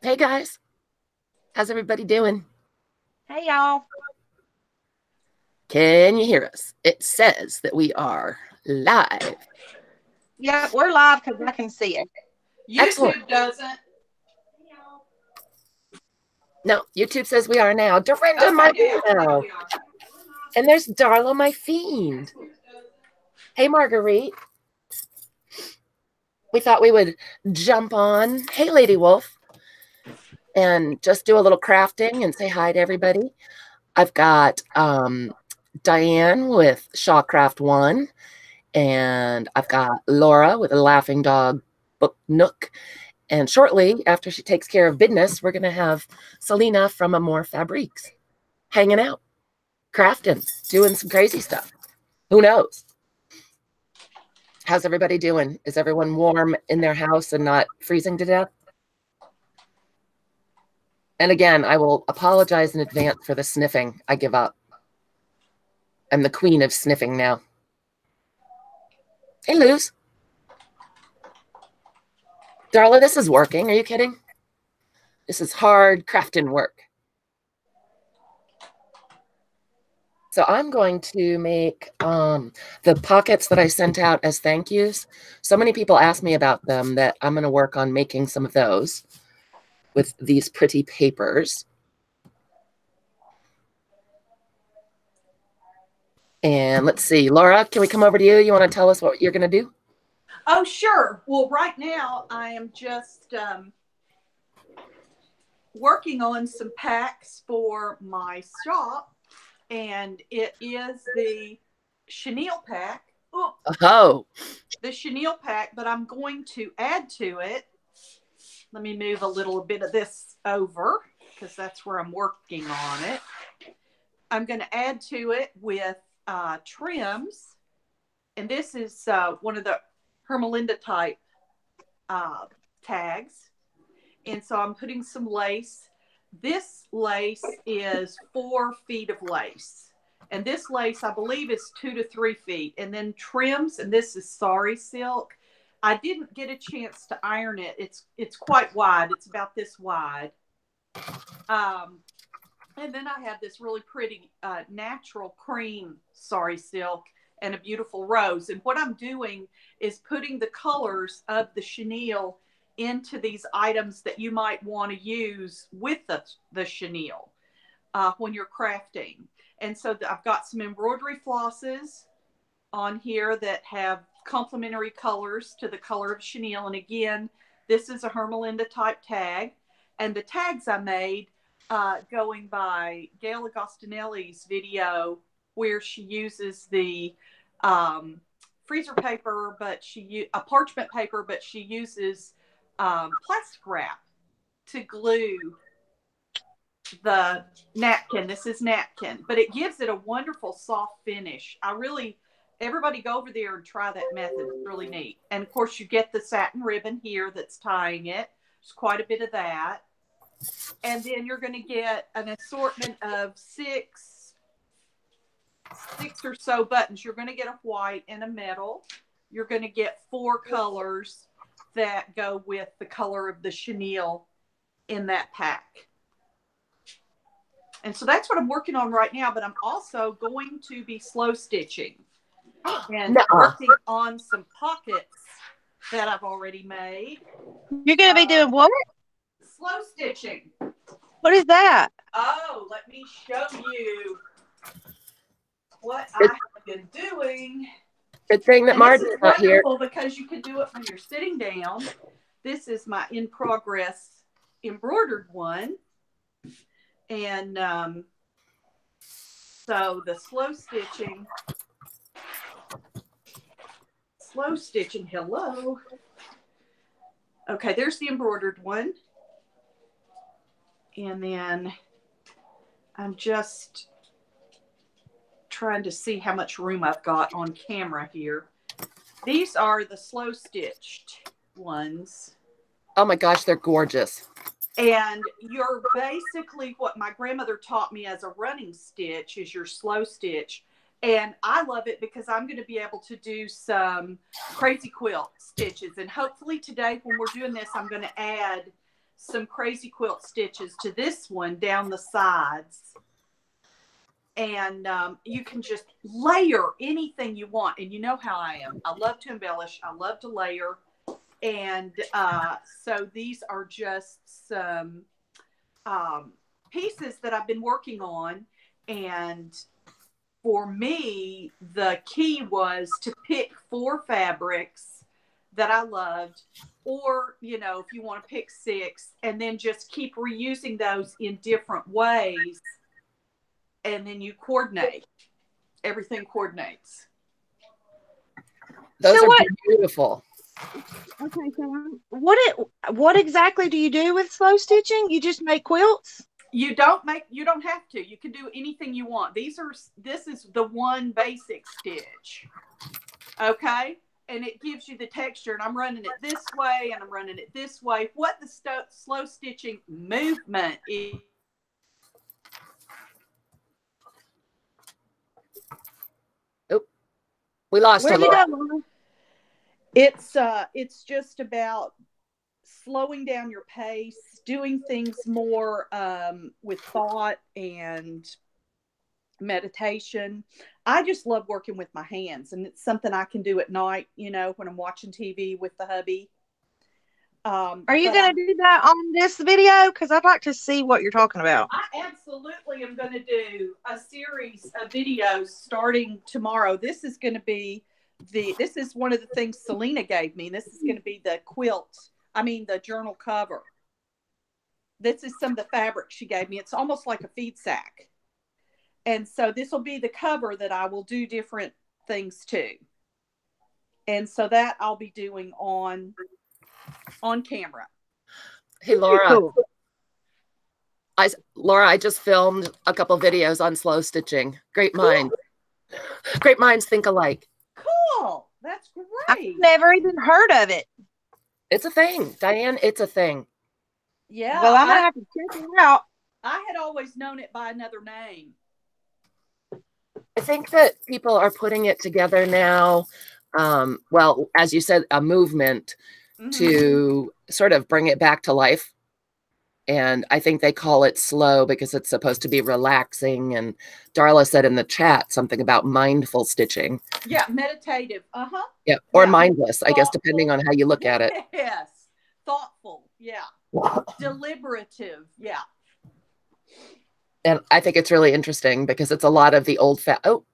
Hey guys, how's everybody doing? Hey y'all. Can you hear us? It says that we are live. Yep, we're live because I can see it. Excellent. YouTube doesn't. No, YouTube says we are now. Dorinda, Okay, my yeah, now. we are. And there's Darla, my fiend. Hey, Marguerite. We thought we would jump on. Hey, Lady Wolf. And just do a little crafting and say hi to everybody. I've got Diane with Shawcraft1. And I've got Laura with a laughing dog book Nook. And shortly after she takes care of business, we're going to have Lena from Amour Fabriques hanging out, crafting, doing some crazy stuff. Who knows? How's everybody doing? Is everyone warm in their house and not freezing to death? And again, I will apologize in advance for the sniffing. I give up. I'm the queen of sniffing now. Hey, Luz. Darla, this is working. Are you kidding? This is hard crafting work. So I'm going to make the pockets that I sent out as thank yous. So many people ask me about them that I'm going to work on making some of those with these pretty papers. And let's see, Laura, can we come over to you? You want to tell us what you're going to do? Oh, sure. Well, right now I am just working on some packs for my shop, and it is the chenille pack. Oh, The chenille pack, but I'm going to add to it. Let me move a little bit of this over because that's where I'm working on it. I'm going to add to it with trims, and this is one of the Hermelinda type tags. And so I'm putting some lace. This lace is 4 feet of lace. And this lace, I believe, is 2 to 3 feet. And then trims, and this is sari silk. I didn't get a chance to iron it. It's quite wide. It's about this wide. And then I have this really pretty natural cream sari silk and a beautiful rose. And what I'm doing is putting the colors of the chenille into these items that you might want to use with the chenille when you're crafting. And so I've got some embroidery flosses on here that have complementary colors to the color of chenille. And again, this is a Hermelinda type tag. And the tags I made going by Gail Agostinelli's video where she uses the freezer paper, but a parchment paper, but she uses plastic wrap to glue the napkin. This is napkin, but it gives it a wonderful soft finish. Everybody go over there and try that method. It's really neat. And of course you get the satin ribbon here that's tying it. There's quite a bit of that. And then you're going to get an assortment of six or so buttons. You're going to get a white and a metal. You're going to get 4 colors that go with the color of the chenille in that pack. And so that's what I'm working on right now, but I'm also going to be slow stitching and working on some pockets that I've already made. You're going to be doing what? Slow stitching. What is that? Oh, let me show you what I have been doing. Good thing that Marty's not here. Because you can do it when you're sitting down. This is my in progress embroidered one. And so the slow stitching, hello. Okay, there's the embroidered one. And then I'm just trying to see how much room I've got on camera here. These are the slow stitched ones. Oh my gosh, they're gorgeous. And you're basically, what my grandmother taught me as a running stitch is your slow stitch. And I love it because I'm going to be able to do some crazy quilt stitches. And hopefully today when we're doing this, I'm going to add some crazy quilt stitches to this one down the sides. And you can just layer anything you want. And you know how I am. I love to embellish. I love to layer. And so these are just some pieces that I've been working on. And for me, the key was to pick 4 fabrics that I loved. Or, you know, if you want to pick 6, and then just keep reusing those in different ways. And then you coordinate. Everything coordinates. Those are beautiful. Okay, so what exactly do you do with slow stitching? You just make quilts? You don't have to. You can do anything you want. This is the one basic stitch. Okay? And it gives you the texture. And I'm running it this way and I'm running it this way. What the slow stitching movement is. Oh, we lost Where her. you go? It's just about slowing down your pace, doing things more with thought and meditation. I just love working with my hands, and it's something I can do at night, you know, when I'm watching TV with the hubby. Are you going to do that on this video? Because I'd like to see what you're talking about. I absolutely am going to do a series of videos starting tomorrow. This is going to be this is one of the things Selena gave me. This is going to be the the journal cover. This is some of the fabric she gave me. It's almost like a feed sack. And so this will be the cover that I will do different things to. And so that I'll be doing on camera. Hey, Laura. Laura, I just filmed a couple videos on slow stitching. Great minds. Cool. Great minds think alike. Cool. That's great. I've never even heard of it. It's a thing, Diane. It's a thing. Yeah. Well, I'm going to have to check it out. I had always known it by another name. I think that people are putting it together now. Well, as you said, a movement to sort of bring it back to life. And I think they call it slow because it's supposed to be relaxing. And Darla said in the chat something about mindful stitching. Yeah, meditative. Yeah, or mindless, I guess, depending on how you look at it. Yes, thoughtful. Yeah, deliberative. Yeah. And I think it's really interesting because it's a lot of the old Oh,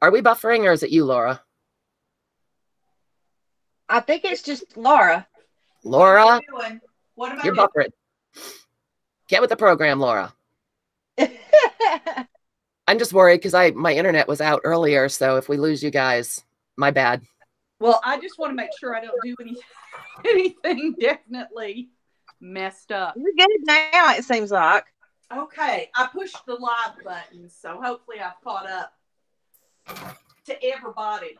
are we buffering or is it you, Laura? I think it's just Laura. Laura, what am I you're doing? buffering. Get with the program, Laura. I'm just worried because my internet was out earlier. So if we lose you guys, my bad. Well, I just want to make sure I don't do anything definitely messed up. You're good now, it seems like. Okay, I pushed the live button, so hopefully I've caught up to everybody.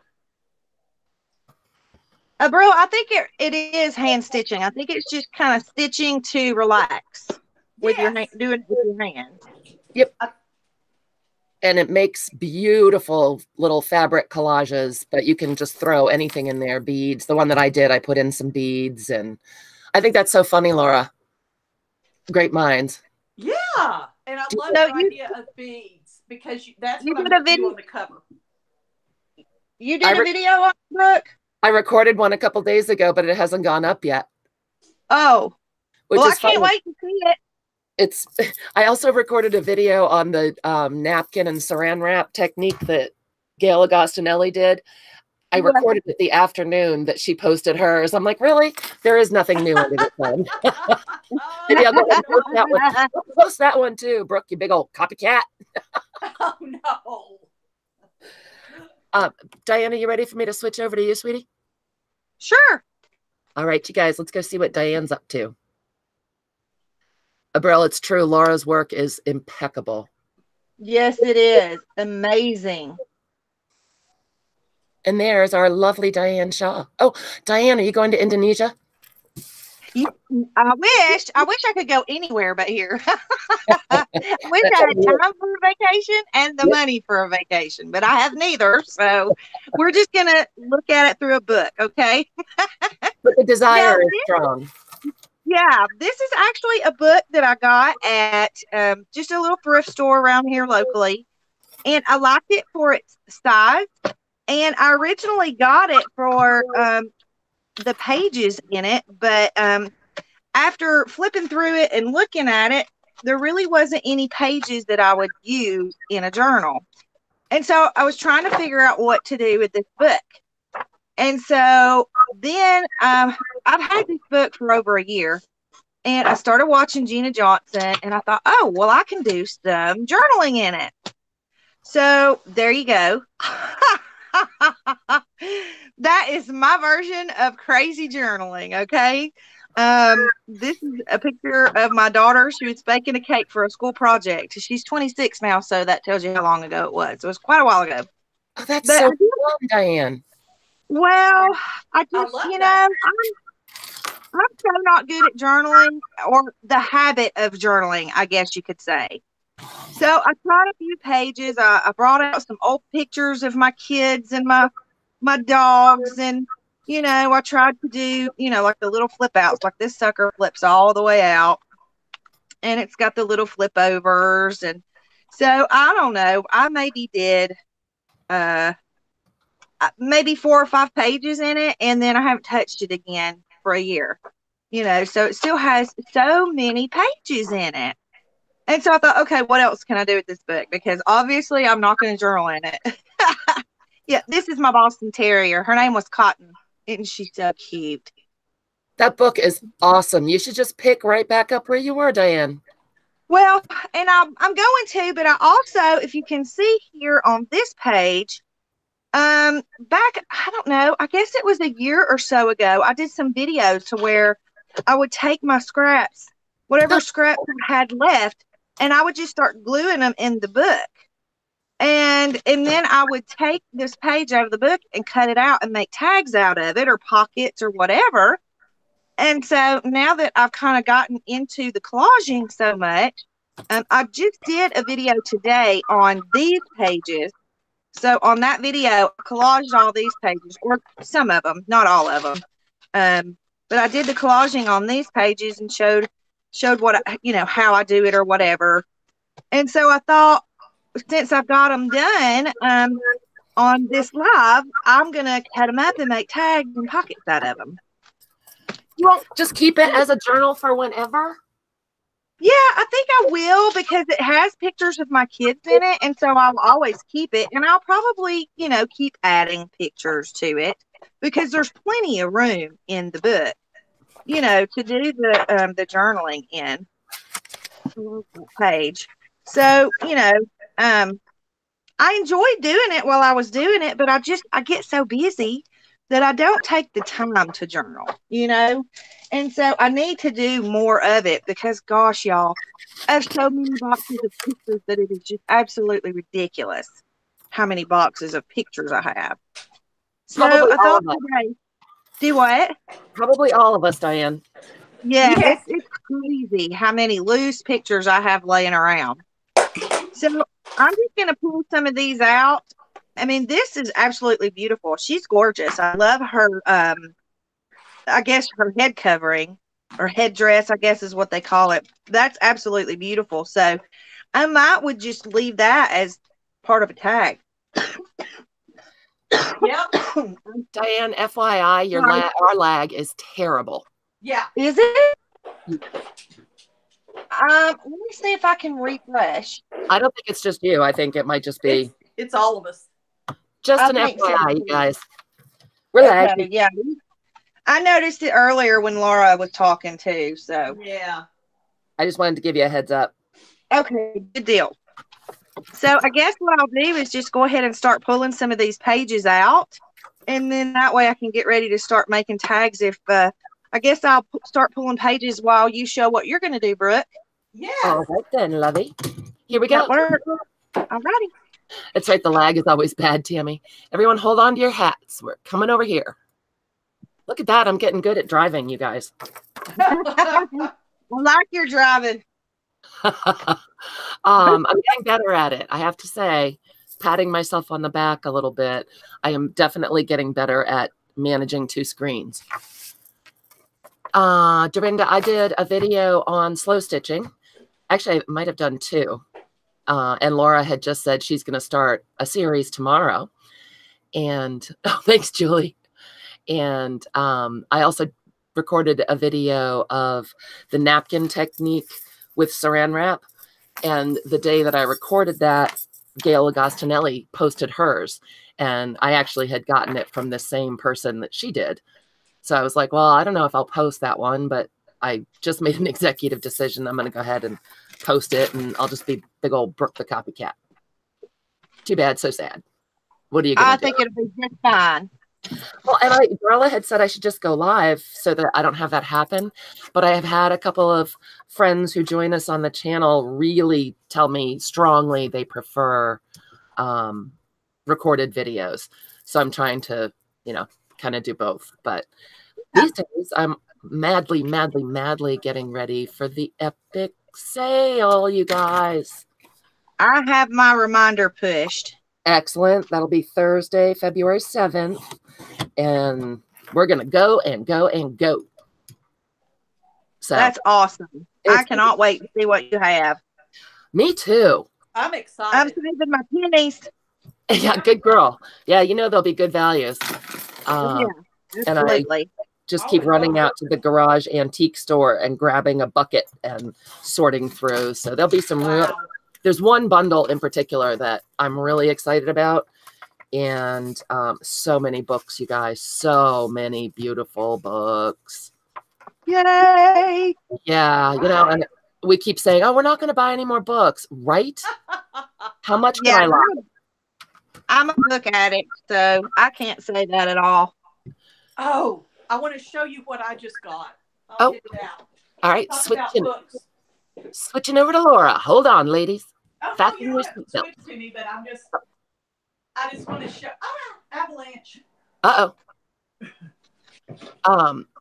Bro, I think it is hand stitching. I think it's just kind of stitching to relax with your hand, doing it with your hands. Yep. And it makes beautiful little fabric collages, but you can just throw anything in there. Beads. The one that I did, I put in some beads, and I think that's so funny, Laura. Great minds. Yeah, and I love the idea of beads because that's what I'm going to do on the cover. You did a video on Brooke? I recorded one a couple days ago, but it hasn't gone up yet. Oh, well, I can't wait to see it. I also recorded a video on the napkin and saran wrap technique that Gail Agostinelli did. I recorded it the afternoon that she posted hers. I'm like, really? There is nothing new under the sun. Maybe I'll go ahead and post that one. I'll post that one too, Brooke, you big old copycat. Oh, no. Diane, are you ready for me to switch over to you, sweetie? Sure. All right, you guys, let's go see what Diane's up to. Abril, it's true. Laura's work is impeccable. Yes, it is. Amazing. And there's our lovely Diane Shaw. Oh, Diane, are you going to Indonesia? I wish I could go anywhere but here. I wish I had time for a vacation and the money for a vacation, but I have neither. So we're just gonna look at it through a book, okay? But the desire is strong. Yeah, this is actually a book that I got at just a little thrift store around here locally, and I liked it for its size. And I originally got it for the pages in it, but after flipping through it and looking at it, there really wasn't any pages that I would use in a journal. And so I was trying to figure out what to do with this book. And so then I've had this book for over a year, and I started watching Gina Johnson, and I thought, oh, well, I can do some journaling in it. So there you go. That is my version of crazy journaling, okay? This is a picture of my daughter. She was baking a cake for a school project. She's 26 now, so that tells you how long ago it was. It was quite a while ago. Oh, that's so fun, Diane. Well, I just, I'm so not good at journaling, or the habit of journaling, I guess you could say. So I tried a few pages. I brought out some old pictures of my kids and my dogs, and I tried to do like the little flip outs. Like this sucker flips all the way out, and it's got the little flip overs. And so I don't know. I maybe did maybe 4 or 5 pages in it, and then I haven't touched it again for a year. So it still has so many pages in it. And so I thought, okay, what else can I do with this book? Because obviously I'm not going to journal in it. Yeah, this is my Boston Terrier. Her name was Cotton. Isn't she so cute? That book is awesome. You should just pick right back up where you were, Diane. Well, and I'm going to, but I also, if you can see here on this page, back, I don't know, I guess it was a year or so ago, I did some videos to where I would take my scraps, whatever scraps I had left, and I would just start gluing them in the book. And then I would take this page out of the book and cut it out and make tags out of it, or pockets or whatever. And so now that I've kind of gotten into the collaging so much, I just did a video today on these pages. So on that video, I collaged all these pages, or some of them, not all of them. But I did the collaging on these pages and showed what how I do it or whatever. And so I thought, since I've got them done on this live, I'm gonna cut them up and make tags and pockets out of them. You won't just keep it as a journal for whenever? Yeah, I think I will, because it has pictures of my kids in it, and so I'll always keep it. And I'll probably, keep adding pictures to it, because there's plenty of room in the book, to do the journaling in page. So, I enjoyed doing it while I was doing it, but I get so busy that I don't take the time to journal, and so I need to do more of it, because gosh, y'all, I have so many boxes of pictures that it is just absolutely ridiculous how many boxes of pictures I have. So I thought today, do what? Probably all of us, Diane. Yeah, it's crazy how many loose pictures I have laying around. So I'm just going to pull some of these out. I mean, this is absolutely beautiful. She's gorgeous. I love her, I guess her head covering, or headdress, I guess is what they call it. That's absolutely beautiful. So I would just leave that as part of a tag. Yep. Diane, FYI, our lag is terrible. Yeah. Is it? Let me see if I can refresh. I don't think it's just you. I think it might just be. It's all of us. Just an FYI, you guys. Relax. Okay, yeah. I noticed it earlier when Laura was talking too. So yeah. I just wanted to give you a heads up. Okay, good deal. So I guess what I'll do is just go ahead and start pulling some of these pages out, and then that way I can get ready to start making tags. If I guess I'll start pulling pages while you show what you're going to do, Brooke. Yeah. All right then, lovey. Here we go. All righty. That's right. The lag is always bad, Tammy. Everyone hold on to your hats. We're coming over here. Look at that. I'm getting good at driving, you guys. I like your driving. I'm getting better at it. I have to say, patting myself on the back a little bit. I am definitely getting better at managing 2 screens. Dorinda, I did a video on slow stitching. Actually, I might have done 2. And Laura had just said she's going to start a series tomorrow. And oh, thanks, Julie. And I also recorded a video of the napkin technique with saran wrap. And the day that I recorded that, Gail Agostinelli posted hers. And I actually had gotten it from the same person that she did. So I was like, well, I don't know if I'll post that one, but I just made an executive decision. I'm going to go ahead and post it, and I'll just be big old Brooke the copycat. Too bad, so sad. What are you going to do? I think it'll be just fine. Well, and Darla had said I should just go live so that I don't have that happen. But I have had a couple of friends who join us on the channel really tell me strongly they prefer recorded videos. So I'm trying to, you know, kind of do both. But these days I'm madly, madly, madly getting ready for the epic sale, you guys. I have my reminder pushed. Excellent. That'll be Thursday, February 7th. And we're going to go and go and go. So that's awesome. I cannot wait to see what you have. Me too. I'm excited. I'm saving my pennies. Yeah, good girl. Yeah, you know, there'll be good values. Yeah, and I just keep running out to the garage antique store and grabbing a bucket and sorting through. So there'll be some real, there's one bundle in particular that I'm really excited about. And so many books, you guys, so many beautiful books. Yay! Yeah, you know, and we keep saying, oh, we're not going to buy any more books, right? How much can I lie? I'm a book addict, so I can't say that at all. Oh, I want to show you what I just got. I'll get it out. All right, switching over to Laura. Hold on, ladies. Oh, you don't have to switch to me, but I just want to show. Avalanche.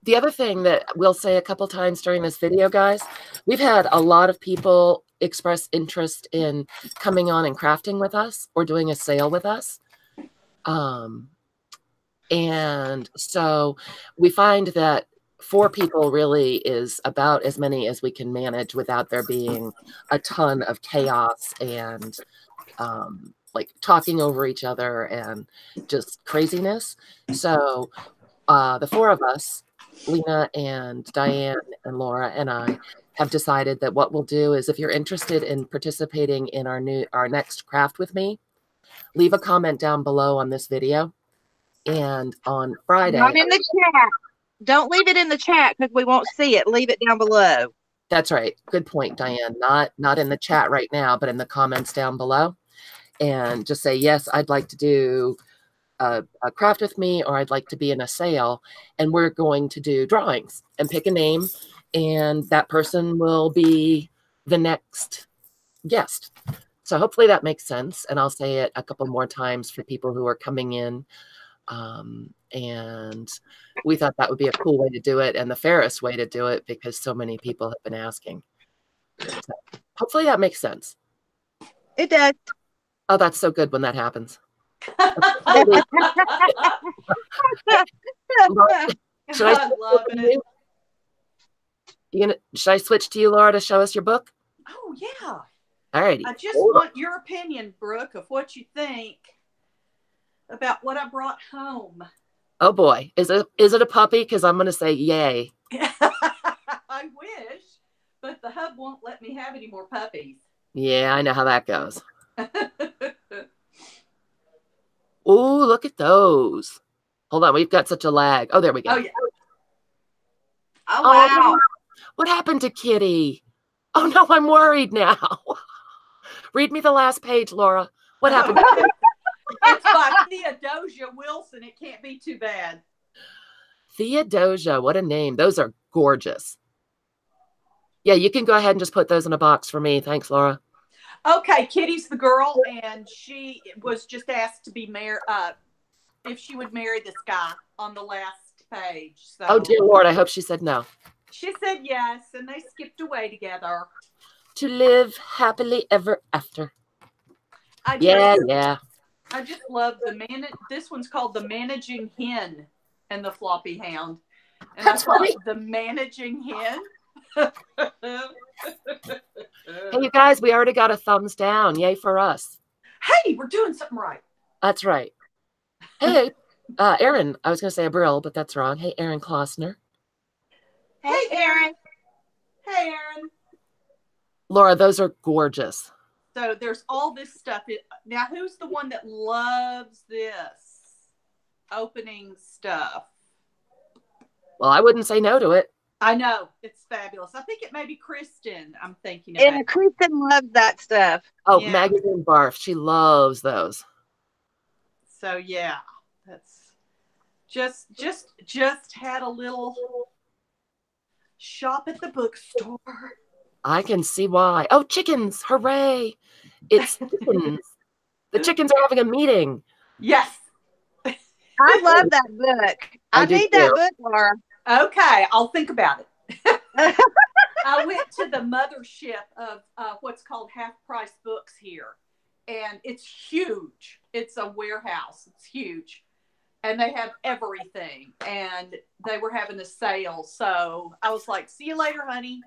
The other thing that we'll say a couple times during this video, guys, we've had a lot of people express interest in coming on and crafting with us or doing a sale with us. And so we find that 4 people really is about as many as we can manage without there being a ton of chaos and like talking over each other and just craziness. So the 4 of us, Lena and Diane and Laura and I, have decided that what we'll do is if you're interested in participating in our next craft with me, leave a comment down below on this video. And on Friday, not in the chat. Don't leave it in the chat because we won't see it. Leave it down below. That's right. Good point, Diane. Not in the chat right now, but in the comments down below. And just say, yes, I'd like to do a craft with me, or I'd like to be in a sale. And we're going to do drawings and pick a name. And that person will be the next guest. So hopefully that makes sense. And I'll say it a couple more times for people who are coming in. And we thought that would be a cool way to do it and the fairest way to do it because so many people have been asking. So hopefully that makes sense. It does. Oh, that's so good when that happens. Should I love it. Should I switch to you, Laura, to show us your book? Oh, yeah. All righty. I just want your opinion, Brooke, of what you think about what I brought home. Oh, boy. Is it a puppy? Because I'm going to say yay. I wish, but the hub won't let me have any more puppies. Yeah, I know how that goes. Oh, look at those. Hold on. We've got such a lag. Oh, there we go. Oh, yeah. Oh, wow. What happened to Kitty? Oh, no, I'm worried now. Read me the last page, Laura. What happened? It's by Theodosia Wilson. It can't be too bad. Theodosia, what a name. Those are gorgeous. Yeah, you can go ahead and just put those in a box for me. Thanks, Laura. Okay, Kitty's the girl, and she was just asked to be married, if she would marry this guy on the last page. So Oh, dear Lord, I hope she said no. she said yes, and they skipped away together. To live happily ever after. I just love this one's called The Managing Hen and the Floppy Hound. And That's I thought, funny. The Managing Hen? Hey, you guys, we already got a thumbs down. Yay for us. Hey, we're doing something right. That's right. Hey, Erin, I was going to say Abril, but that's wrong. Hey, Erin Klossner. Hey, Erin. Hey, Erin. Laura, those are gorgeous. So there's all this stuff. Now, who's the one that loves this opening stuff? Well, I wouldn't say no to it. I know. It's fabulous. I think it may be Kristen I'm thinking about. And Kristen loves that stuff. Oh, Yeah. Magazine Barf. She loves those. So, yeah. That's just had a little shop at the bookstore. I can see why. Oh, chickens. Hooray. It's chickens. The chickens are having a meeting. Yes. I love that book. I do need that too. book, Laura. Okay, I'll think about it. I went to the mothership of what's called Half Price Books here, and it's huge. It's a warehouse. It's huge. And they have everything, and they were having a sale. So I was like, see you later, honey.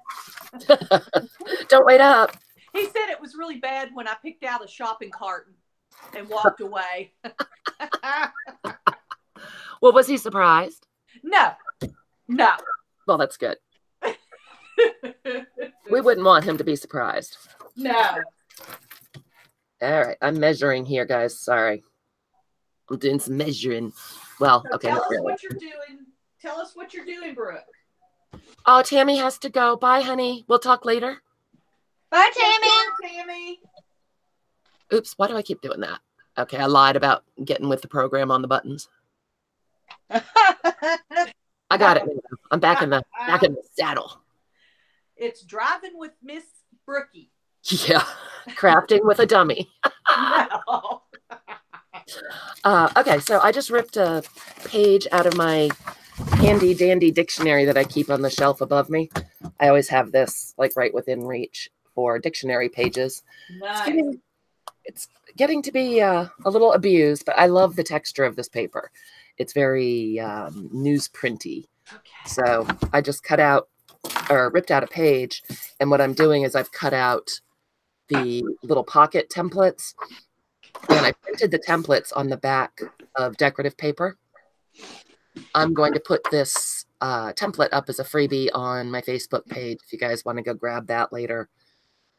Don't wait up. He said it was really bad when I picked out a shopping cart and walked away. Well, was he surprised? No. Well, that's good. We wouldn't want him to be surprised. No. All right. I'm measuring here, guys. Sorry. I'm doing some measuring. Well, So okay. tell Not us really. what you're doing. Tell us what you're doing, Brooke. Oh, Tammy has to go. Bye, honey. We'll talk later. Bye, Tammy. Oops. Why do I keep doing that? Okay. I lied about getting with the program on the buttons. I got it. I'm back in the saddle. It's driving with Miss Brookie. Yeah. Crafting with a dummy. No. Okay, so I just ripped a page out of my handy dandy dictionary that I keep on the shelf above me. I always have this like right within reach for dictionary pages. Nice. It's getting to be a little abused, but I love the texture of this paper. It's very newsprinty. Okay. So I just ripped out a page, and what I'm doing is I've cut out the little pocket templates, and I printed the templates on the back of decorative paper. I'm going to put this template up as a freebie on my Facebook page if you guys want to go grab that later.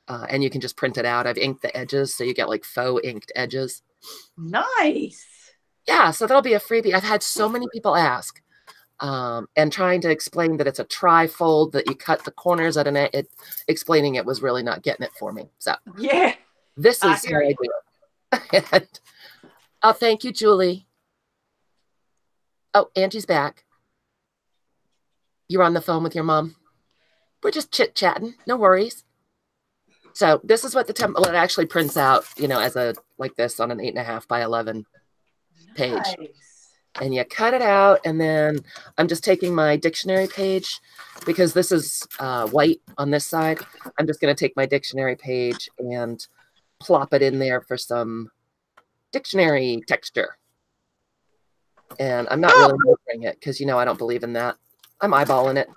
And you can just print it out. I've inked the edges, so you get like faux inked edges. Nice. Yeah, so that'll be a freebie. I've had so many people ask, and trying to explain that it's a tri-fold, that you cut the corners at explaining it was really not getting it for me. So Yeah. this is how I do it. And, oh, thank you, Julie. Oh, Angie's back. You're on the phone with your mom. We're just chit-chatting. No worries. So this is what the template actually prints out, as like this on an 8.5 by 11 page. Nice. And you cut it out, and then I'm just taking my dictionary page, because this is white on this side. I'm just going to take my dictionary page and plop it in there for some dictionary texture. And I'm not really measuring it because, I don't believe in that. I'm eyeballing it.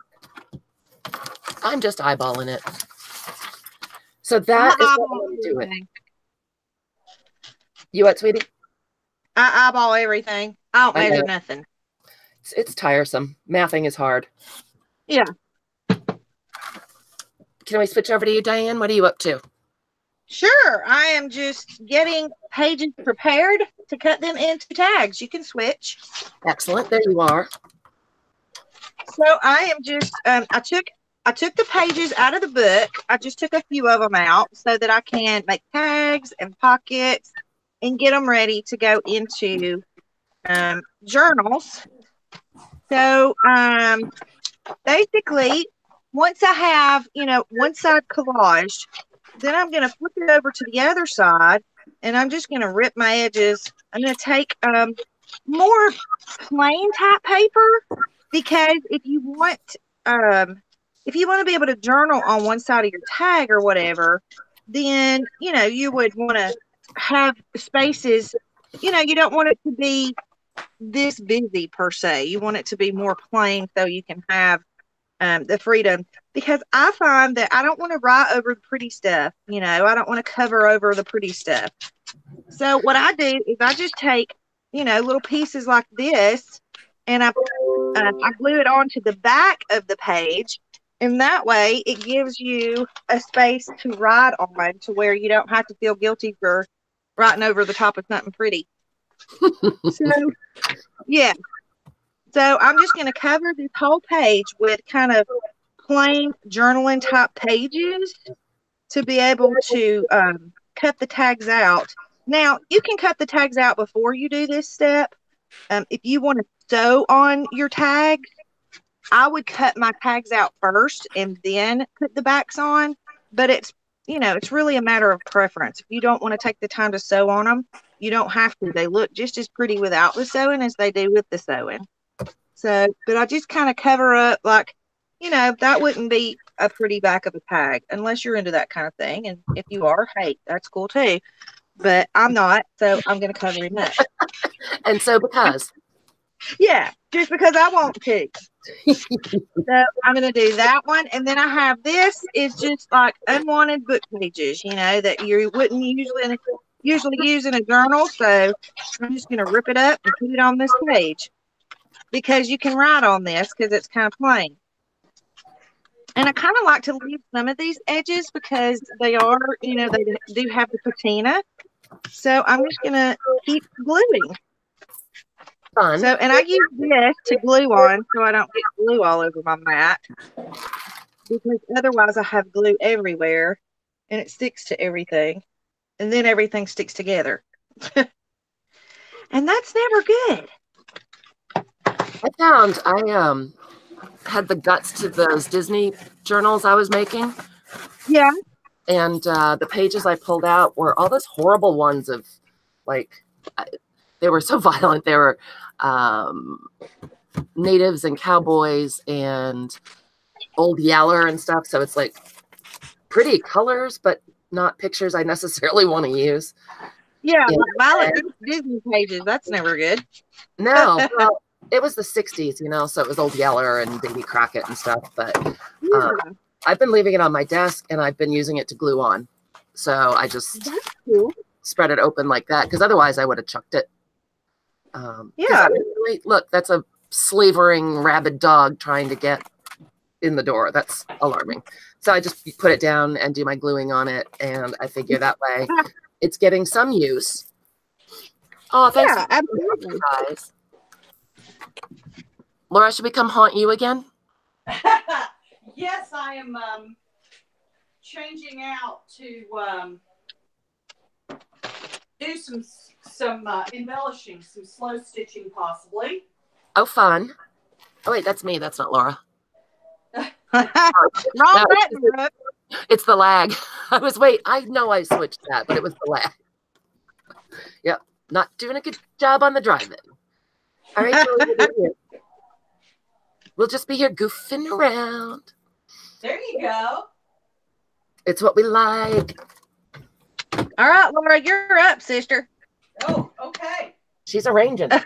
I'm just eyeballing it. So that is what I'm doing. You what, sweetie? I eyeball everything. I don't measure nothing. It's tiresome. Mathing is hard. Yeah. Can we switch over to you, Diane? What are you up to? Sure. I am just getting pages prepared to cut them into tags. You can switch. Excellent. There you are. So I am just, I took the pages out of the book. I just took a few of them out so that I can make tags and pockets and get them ready to go into journals. So basically, once I have, one side collaged, then I'm going to flip it over to the other side, and I'm just going to rip my edges. I'm going to take more plain type paper, because if you want to be able to journal on one side of your tag or whatever, then you would want to have spaces. You don't want it to be this busy per se. You want it to be more plain so you can have the freedom, because I find that I don't want to write over the pretty stuff. I don't want to cover over the pretty stuff. So what I do is I just take, little pieces like this, and I glue it onto the back of the page, and that way it gives you a space to write on, to where you don't have to feel guilty for writing over the top of something pretty. So yeah. So I'm just going to cover this whole page with kind of plain journaling type pages to be able to cut the tags out. Now, you can cut the tags out before you do this step. If you want to sew on your tags, I would cut my tags out first and then put the backs on. But it's really a matter of preference. If you don't want to take the time to sew on them, you don't have to. They look just as pretty without the sewing as they do with the sewing. So, but I just kind of cover up, like, that wouldn't be a pretty back of a tag unless you're into that kind of thing. And if you are, hey, that's cool too. But I'm not, so I'm going to cover him up. And so because. Yeah, just because I want to. So I'm going to do that one. And then I have this is just like unwanted book pages, that you wouldn't usually use in a journal. So I'm just going to rip it up and put it on this page, because you can write on this because it's kind of plain. And I kind of like to leave some of these edges because they are, they do have the patina. So I'm just going to keep gluing. Fun. So, and I use this to glue on so I don't get glue all over my mat, because otherwise I have glue everywhere and it sticks to everything. And then everything sticks together. And that's never good. I found I had the guts to those Disney journals I was making. Yeah. And the pages I pulled out were all those horrible ones of, like, they were so violent. They were natives and cowboys and Old Yeller and stuff. So it's like pretty colors, but not pictures I necessarily want to use. Yeah, like violent Disney pages. That's never good. No, well, it was the 60s, so it was Old Yeller and Davy Crockett and stuff. But I've been leaving it on my desk, and I've been using it to glue on. So I just spread it open like that, because otherwise I would have chucked it. Yeah. Look, that's a slavering rabid dog trying to get in the door. That's alarming. So I just put it down and do my gluing on it, and I figure that way it's getting some use. Oh, thanks. Yeah, absolutely. Guys. Laura, should we come haunt you again? Yes, I am changing out to do some embellishing, some slow stitching possibly. Oh, fun. Oh, wait, that's me. That's not Laura. Wrong button. It's the lag. I know I switched that, but it was the lag. Yep. Not doing a good job on the drive-in. All right, we'll just be here goofing around. There you go. It's what we like. All right, Laura, you're up, sister. Oh, okay. She's arranging. All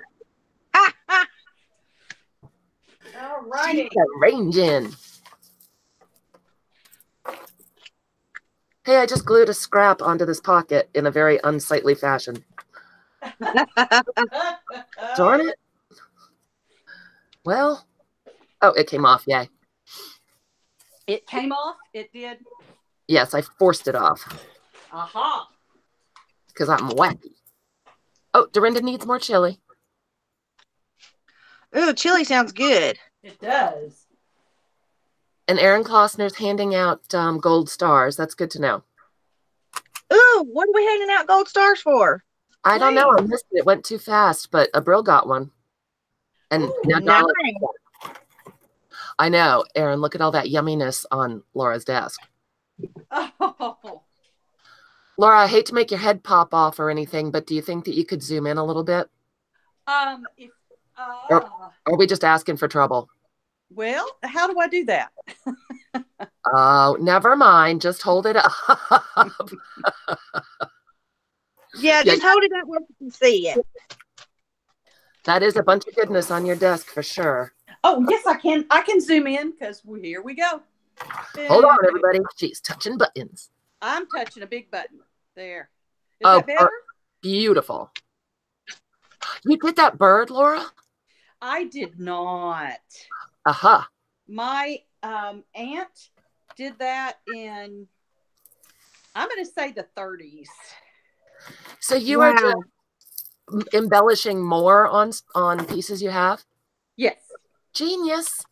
righty. She's arranging. Hey, I just glued a scrap onto this pocket in a very unsightly fashion. Darn it. Well, oh, it came off. Yay. It came off? It did? Yes, I forced it off. Aha. Because I'm wacky. Oh, Dorinda needs more chili. Ooh, chili sounds good. It does. And Aaron Klossner's handing out gold stars. That's good to know. Ooh, what are we handing out gold stars for? I don't know. I missed it. It went too fast, but Abril got one. And now nice. I know. Aaron, look at all that yumminess on Laura's desk. Oh. Laura, I hate to make your head pop off or anything, but do you think that you could zoom in a little bit? If Or are we just asking for trouble? well, how do I do that? Oh, never mind. Just hold it up. Yeah, just hold it up where you can see it. That is a bunch of goodness on your desk for sure. Oh, yes, I can. I can zoom in because here we go. Hold on, everybody. She's touching buttons. I'm touching a big button. There. Is that better? Beautiful. You did that bird, Laura? I did not. Aha. My aunt did that in, I'm going to say the 30s. So you are just embellishing more on pieces you have? Yes. Genius.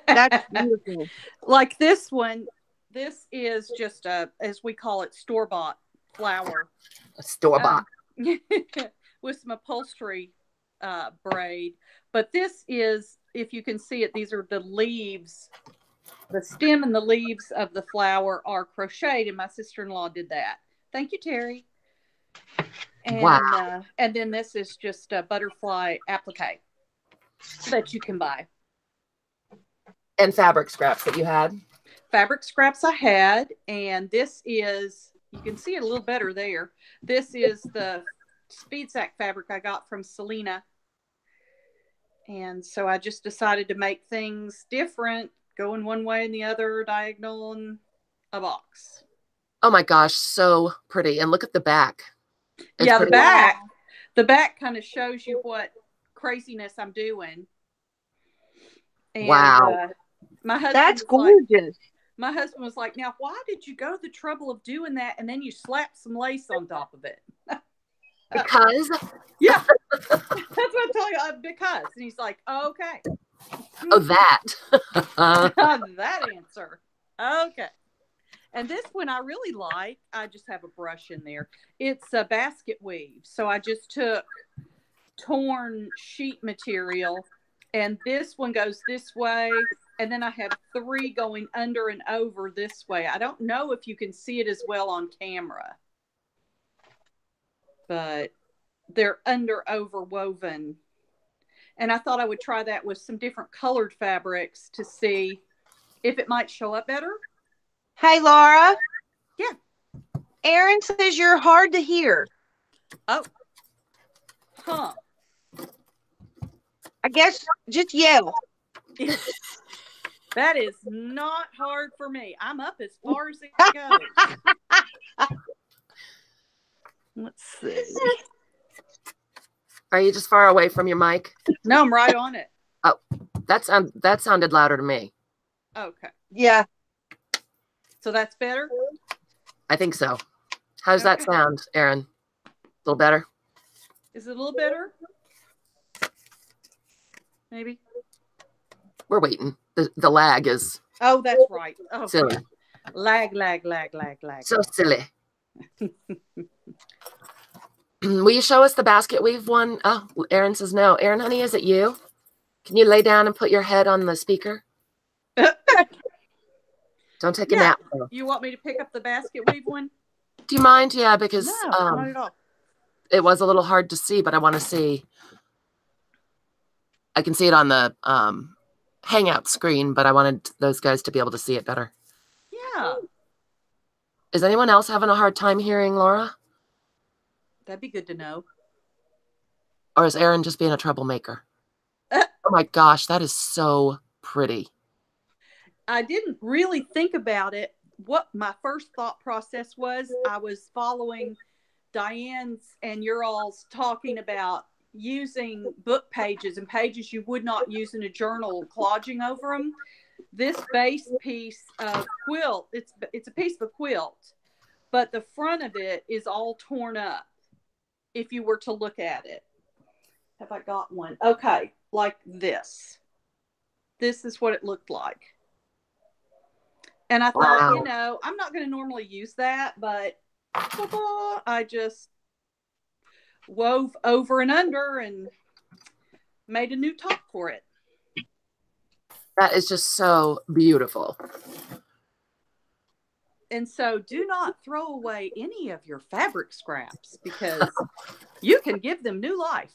That's beautiful. Like this one, this is just a, as we call it, store-bought flower. A store-bought. With some upholstery braid. But this is, if you can see it, these are the leaves. The stem and the leaves of the flower are crocheted, and my sister-in-law did that. Thank you, Terry. And, wow. And then this is just a butterfly applique that you can buy. And fabric scraps that you had? Fabric scraps I had, and this is, you can see it a little better there. This is the speed sack fabric I got from Lena. And so I just decided to make things different, going one way and the other, diagonal and a box. Oh my gosh, so pretty. And look at the back. It's yeah, pretty. the back kind of shows you what craziness I'm doing. And, wow. My husband, that's gorgeous. My husband was like, now, why did you go to the trouble of doing that? And then you slap some lace on top of it. Because? Yeah. That's what I tell you. Because. And he's like, okay. Oh, that. That answer. Okay. And this one I really like. I just have a brush in there. It's a basket weave. So I just took torn sheet material. And this one goes this way. And then I have 3 going under and over this way. I don't know if you can see it as well on camera. But they're over woven. And I thought I would try that with some different colored fabrics to see if it might show up better. Hey, Laura. Yeah. Erin says you're hard to hear. Oh. Huh. I guess just yell. That is not hard for me. I'm up as far as it goes. Let's see. Are you just far away from your mic? No, I'm right on it. Oh, that sounded louder to me. Okay. Yeah. So that's better? I think so. How's that sound, Erin? A little better? Is it a little better? Maybe. We're waiting. The lag is. Oh, that's right. Oh, silly. Lag. So silly. Will you show us the basket weave one? Oh, Erin says no. Erin, honey, is it you? Can you lay down and put your head on the speaker? Don't take a nap, though. You want me to pick up the basket weave one? Do you mind? Yeah, because no, not at all. It was a little hard to see, but I want to see. I can see it on the Hangout screen, but I wanted those guys to be able to see it better. Yeah. Is anyone else having a hard time hearing Laura? That'd be good to know. Or is Erin just being a troublemaker? Oh my gosh, that is so pretty. I didn't really think about it. What my first thought process was, I was following Diane's and your all's talking about using book pages and pages you would not use in a journal, collaging over them. This base piece of quilt, it's a piece of a quilt, but the front of it is all torn up if you were to look at it. Have I got one? Okay, like this. This is what it looked like. And I thought, you know, I'm not going to normally use that, but I just wove over and under and made a new top for it. That is just so beautiful. And so do not throw away any of your fabric scraps because you can give them new life.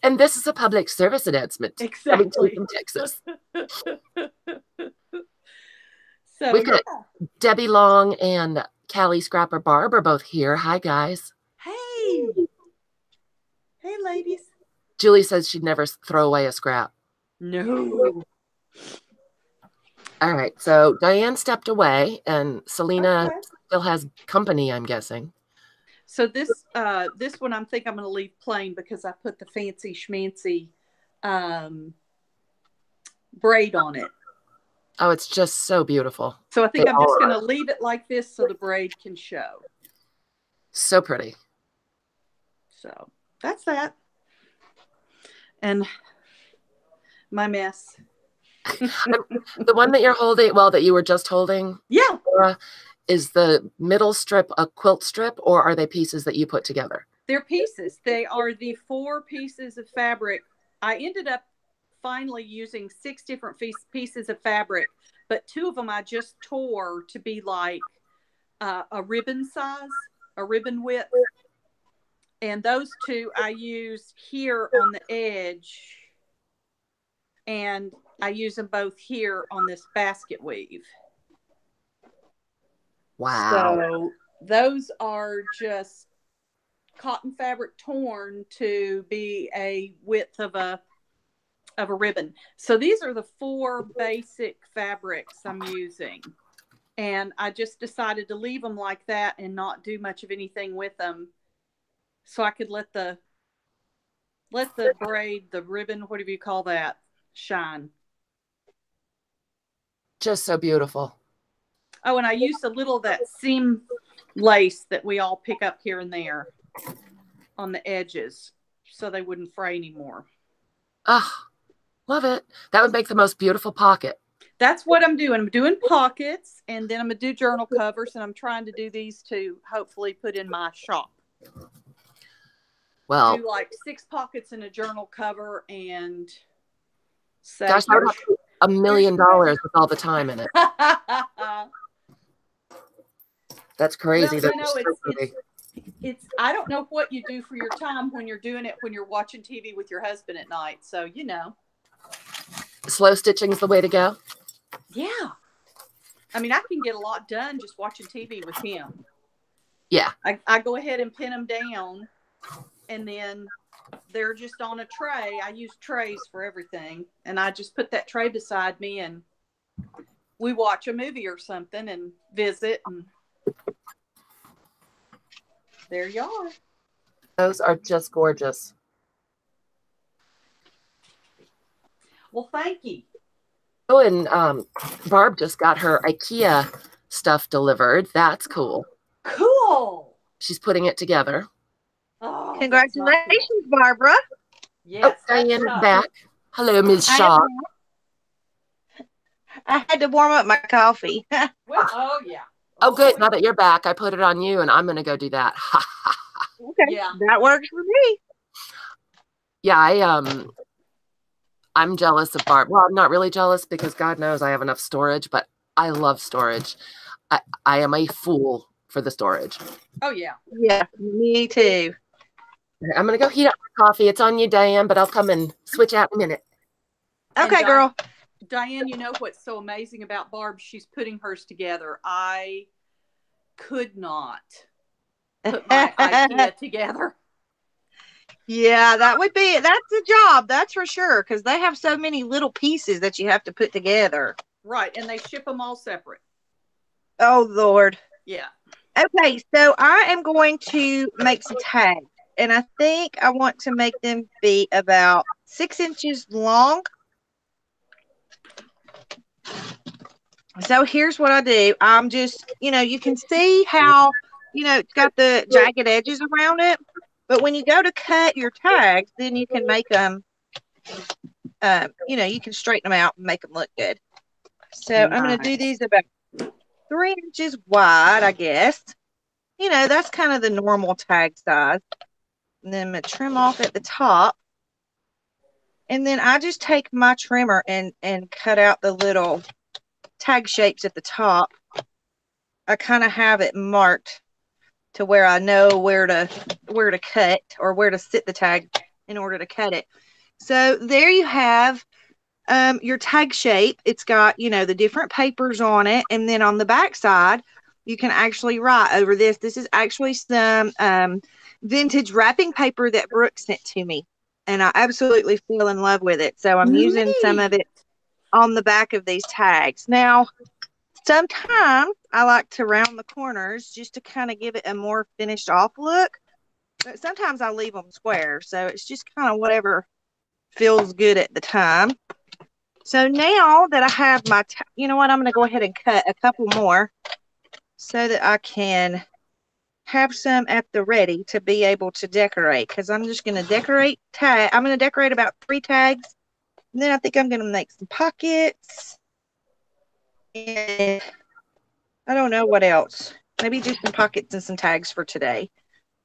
And this is a public service announcement. Exactly. From Texas. So we've got Debbie Long and Callie Scrapper Barb are both here. Hi, guys. Hey. Hey, ladies. Julie says she'd never throw away a scrap. No. All right. So Diane stepped away, and Selena still has company, I'm guessing. So this one I'm going to leave plain because I put the fancy schmancy braid on it. Oh, it's just so beautiful. So I think I'm just going to leave it like this so the braid can show. So pretty. So that's that. And my mess. The one that you're holding, that you were just holding. Yeah. Is the middle strip a quilt strip, or are they pieces that you put together? They're pieces. They are the 4 pieces of fabric. I ended up finally using 6 different pieces of fabric, but 2 of them I just tore to be like a ribbon size, a ribbon width. And those 2 I used here on the edge, and I use them both here on this basket weave. Wow. So those are just cotton fabric torn to be a width of a ribbon. So these are the 4 basic fabrics I'm using. And I just decided to leave them like that and not do much of anything with them. So I could let the braid, the ribbon, whatever you call that, shine. Just so beautiful. Oh, and I used a little of that seam lace that we all pick up here and there on the edges so they wouldn't fray anymore. Ah, love it. That would make the most beautiful pocket. That's what I'm doing. I'm doing pockets, and then I'm going to do journal covers, and I'm trying to do these to hopefully put in my shop. Well, do like 6 pockets in a journal cover, and say, gosh, I would have $1 million with all the time in it. That's crazy. Well, it's I don't know what you do for your time when you're doing it when you're watching TV with your husband at night. So, Slow stitching is the way to go. Yeah. I mean, I can get a lot done just watching TV with him. Yeah. I go ahead and pin them down, and then they're just on a tray. I use trays for everything, and I just put that tray beside me, and we watch a movie or something and visit, and there you are. Those are just gorgeous. Well, thank you. Oh, and Barb just got her IKEA stuff delivered. That's cool. Cool. She's putting it together. Oh, congratulations, Barbara. Yes. Oh, Diane is back. Hello, Ms. Shaw. I had to warm up my coffee. Well, oh, yeah. Oh, good. Now that you're back, I put it on you, and I'm going to go do that. Okay. Yeah. That works for me. Yeah, I'm jealous of Barb. Well, I'm not really jealous because God knows I have enough storage, but I love storage. I am a fool for the storage. Oh, yeah. Yeah, me too. I'm going to go heat up my coffee. It's on you, Diane, but I'll come and switch out in a minute. Okay, girl. Diane, you know what's so amazing about Barb? She's putting hers together. I could not put my IKEA together. Yeah, that's a job. That's for sure. Because they have so many little pieces that you have to put together. Right. And they ship them all separate. Oh, Lord. Yeah. Okay. So I am going to make some tags. And I think I want to make them be about 6 inches long. So here's what I do. I'm just, you can see how, it's got the jagged edges around it. But when you go to cut your tags, then you can make them, you can straighten them out and make them look good. So I'm going to do these about 3 inches wide, I guess. That's kind of the normal tag size. And then I'm going to trim off at the top. And then I just take my trimmer and cut out the little tag shapes at the top. I kind of have it marked to where I know where to cut or where to sit the tag in order to cut it. So there you have your tag shape. It's got, you know, the different papers on it. And then on the back side, you can actually write over this. This is actually some vintage wrapping paper that Brooke sent to me. And I absolutely fell in love with it. So I'm using some of it on the back of these tags. Now, sometimes I like to round the corners just to kind of give it a more finished off look. But sometimes I leave them square. So it's just kind of whatever feels good at the time. So now that I have my, you know what, I'm going to go ahead and cut a couple more so that I can have some at the ready to be able to decorate. Because I'm just going to decorate I'm going to decorate about 3 tags. And then I think I'm going to make some pockets. And I don't know what else. Maybe just some pockets and some tags for today.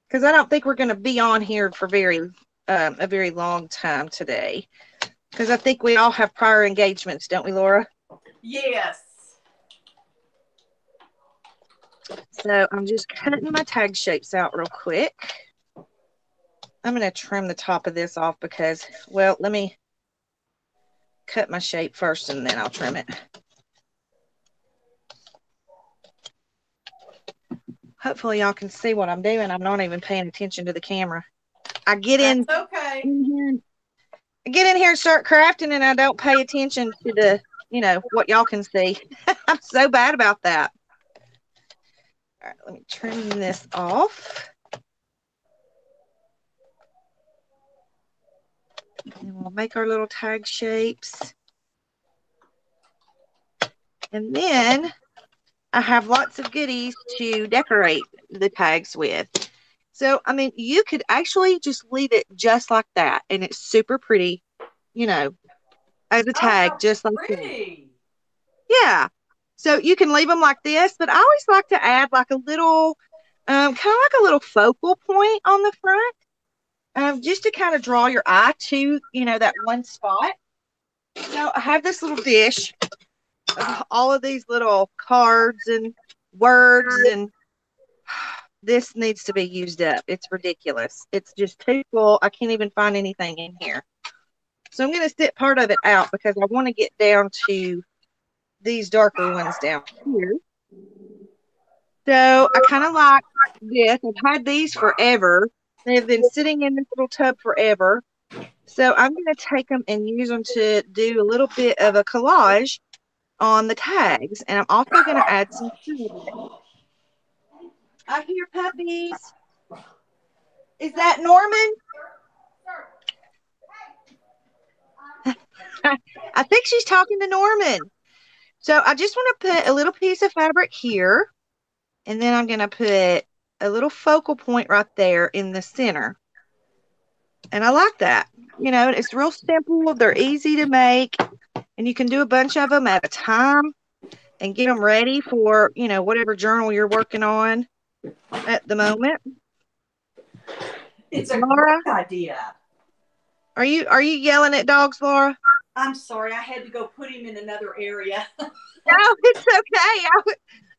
Because I don't think we're going to be on here for a very long time today. Because I think we all have prior engagements, don't we, Laura? Yes. So I'm just cutting my tag shapes out real quick. I'm going to trim the top of this off because, well, let me cut my shape first and then I'll trim it. Hopefully y'all can see what I'm doing. I'm not even paying attention to the camera. I get in. That's okay. I get in here and start crafting and I don't pay attention to the, you know, what y'all can see. I'm so bad about that. All right, let me trim this off. And we'll make our little tag shapes. And then I have lots of goodies to decorate the tags with. So, I mean, you could actually just leave it just like that. And it's super pretty, you know, as a tag, just like that. Yeah. So you can leave them like this, but I always like to add like a little, kind of like a little focal point on the front, just to kind of draw your eye to, you know, that one spot. So I have this little dish of all of these little cards and words, and this needs to be used up. It's ridiculous. It's just too full. I can't even find anything in here. So I'm going to sit part of it out because I want to get down to these darker ones down here. So I kind of like this. I've had these forever. They've been sitting in this little tub forever. So I'm going to take them and use them to do a little bit of a collage on the tags. And I'm also going to add some food. I hear puppies. Is that Norman? I think she's talking to Norman. So I just want to put a little piece of fabric here. And then I'm going to put a little focal point right there in the center. And I like that. You know, it's real simple. They're easy to make. And you can do a bunch of them at a time and get them ready for, you know, whatever journal you're working on at the moment. It's a Laura, great idea. Are you yelling at dogs, Laura? I'm sorry. I had to go put him in another area. No, it's okay.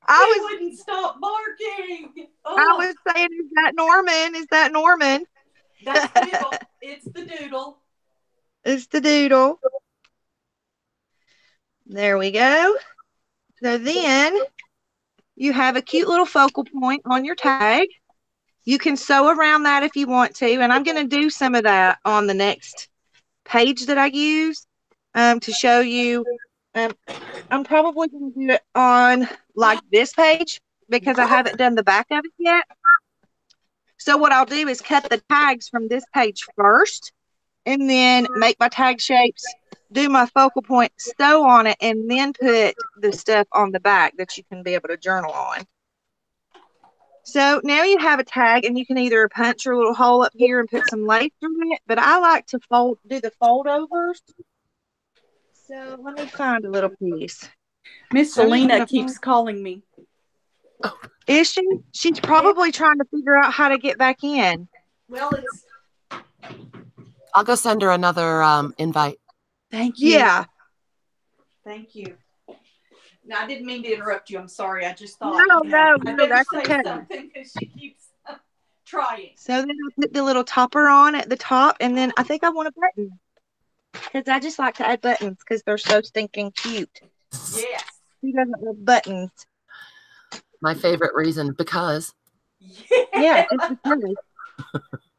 I wouldn't stop barking. Oh. I was saying, is that Norman? Is that Norman? That's the doodle. It's the doodle. It's the doodle. There we go. So then you have a cute little focal point on your tag. You can sew around that if you want to. And I'm going to do some of that on the next page that I use to show you. I'm probably going to do it on like this page because I haven't done the back of it yet. So what I'll do is cut the tags from this page first and then make my tag shapes, do my focal point, sew on it, and then put the stuff on the back that you can be able to journal on. So now you have a tag, and you can either punch your little hole up here and put some lace through it, but I like to do the fold overs. So let me find a little piece. Miss Lena keeps calling me. Is she? She's probably trying to figure out how to get back in. Well, I'll go send her another invite. Thank you. Yeah. Thank you. No, I didn't mean to interrupt you. I'm sorry. I just thought. No, I better that's say okay. something because she keeps trying. So then I put the little topper on at the top, and then I think I want a button. Because I just like to add buttons because they're so stinking cute. Yes. Who doesn't love buttons? My favorite reason, because. Yeah, just because.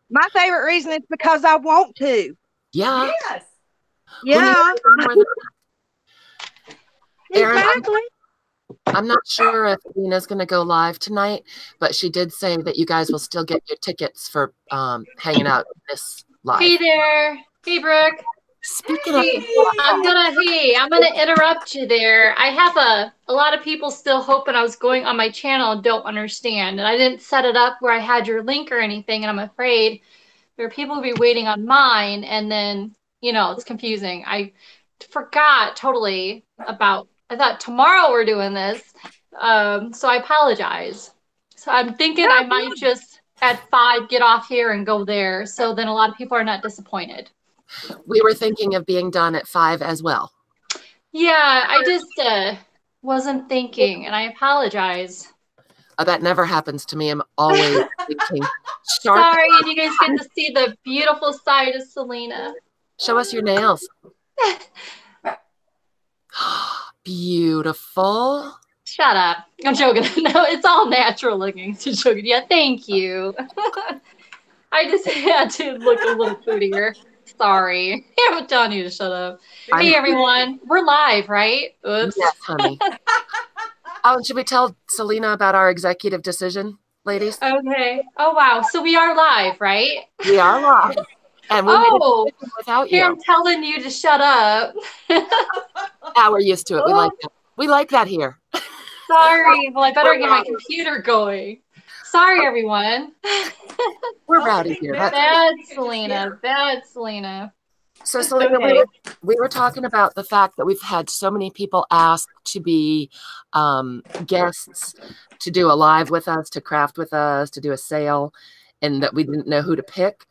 My favorite reason is because I want to. Yeah. Yes. Yeah. Erin, Exactly. I'm not sure if Lena's going to go live tonight, but she did say that you guys will still get your tickets for hanging out this live. Hey there. Hey, Brooke. Speaking Hey, of, I'm gonna interrupt you there. I have a lot of people still hoping I was going on my channel and don't understand. And I didn't set it up where I had your link or anything, and I'm afraid there are people who be waiting on mine, and then, it's confusing. I forgot totally about, I thought tomorrow we're doing this. So I apologize. So I'm thinking I might just at 5 get off here and go there. So then a lot of people are not disappointed. we were thinking of being done at 5 as well. Yeah, I just wasn't thinking, and I apologize. That never happens to me. I'm always thinking sharp. Sorry, and you guys get to see the beautiful side of Selena. Show us your nails. Beautiful. Shut up. I'm joking. No, it's all natural looking. So joking. Yeah, thank you. I just had to look a little prettier. Sorry. I'm telling you to shut up. Hey, everyone. We're live, right? Oops. Yes, honey. Oh, should we tell Selena about our executive decision, ladies? Okay. Oh, wow. So we are live, right? We are live. And we made a decision without you. I'm telling you to shut up. Now we're used to it. We like that. We like that here. Sorry. Well, I better get my computer going. Sorry, everyone. We're rowdy here. Bad Selena. Bad Selena. So, Selena, we were talking about the fact that we've had so many people ask to be guests, to do a live with us, to craft with us, to do a sale, and that we didn't know who to pick.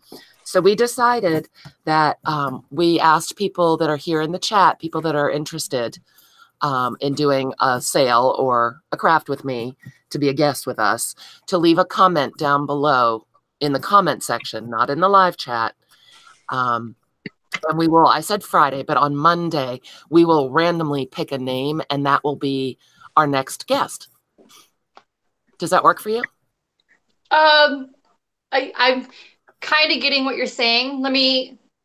So we decided that we asked people that are here in the chat, people that are interested in doing a sale or a craft with me, to be a guest with us, to leave a comment down below in the comment section, not in the live chat. And we will, I said Friday, but on Monday, we will randomly pick a name, and that will be our next guest. Does that work for you? I'm kind of getting what you're saying.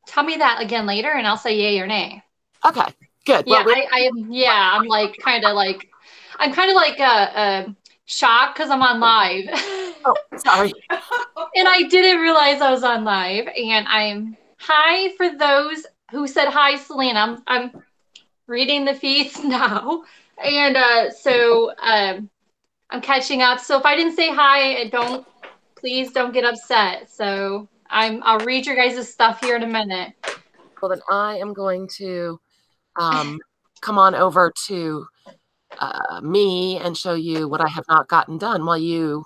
Tell me that again later, and I'll say yay or nay. Okay, good. Yeah, well, I'm kind of like shocked because I'm on live. Oh, sorry. And I didn't realize I was on live. And I'm hi for those who said hi, Selena. I'm reading the feeds now, and so I'm catching up. So if I didn't say hi, please don't get upset. So I'll read your guys' stuff here in a minute. Well, then I am going to come on over to me and show you what I have not gotten done while you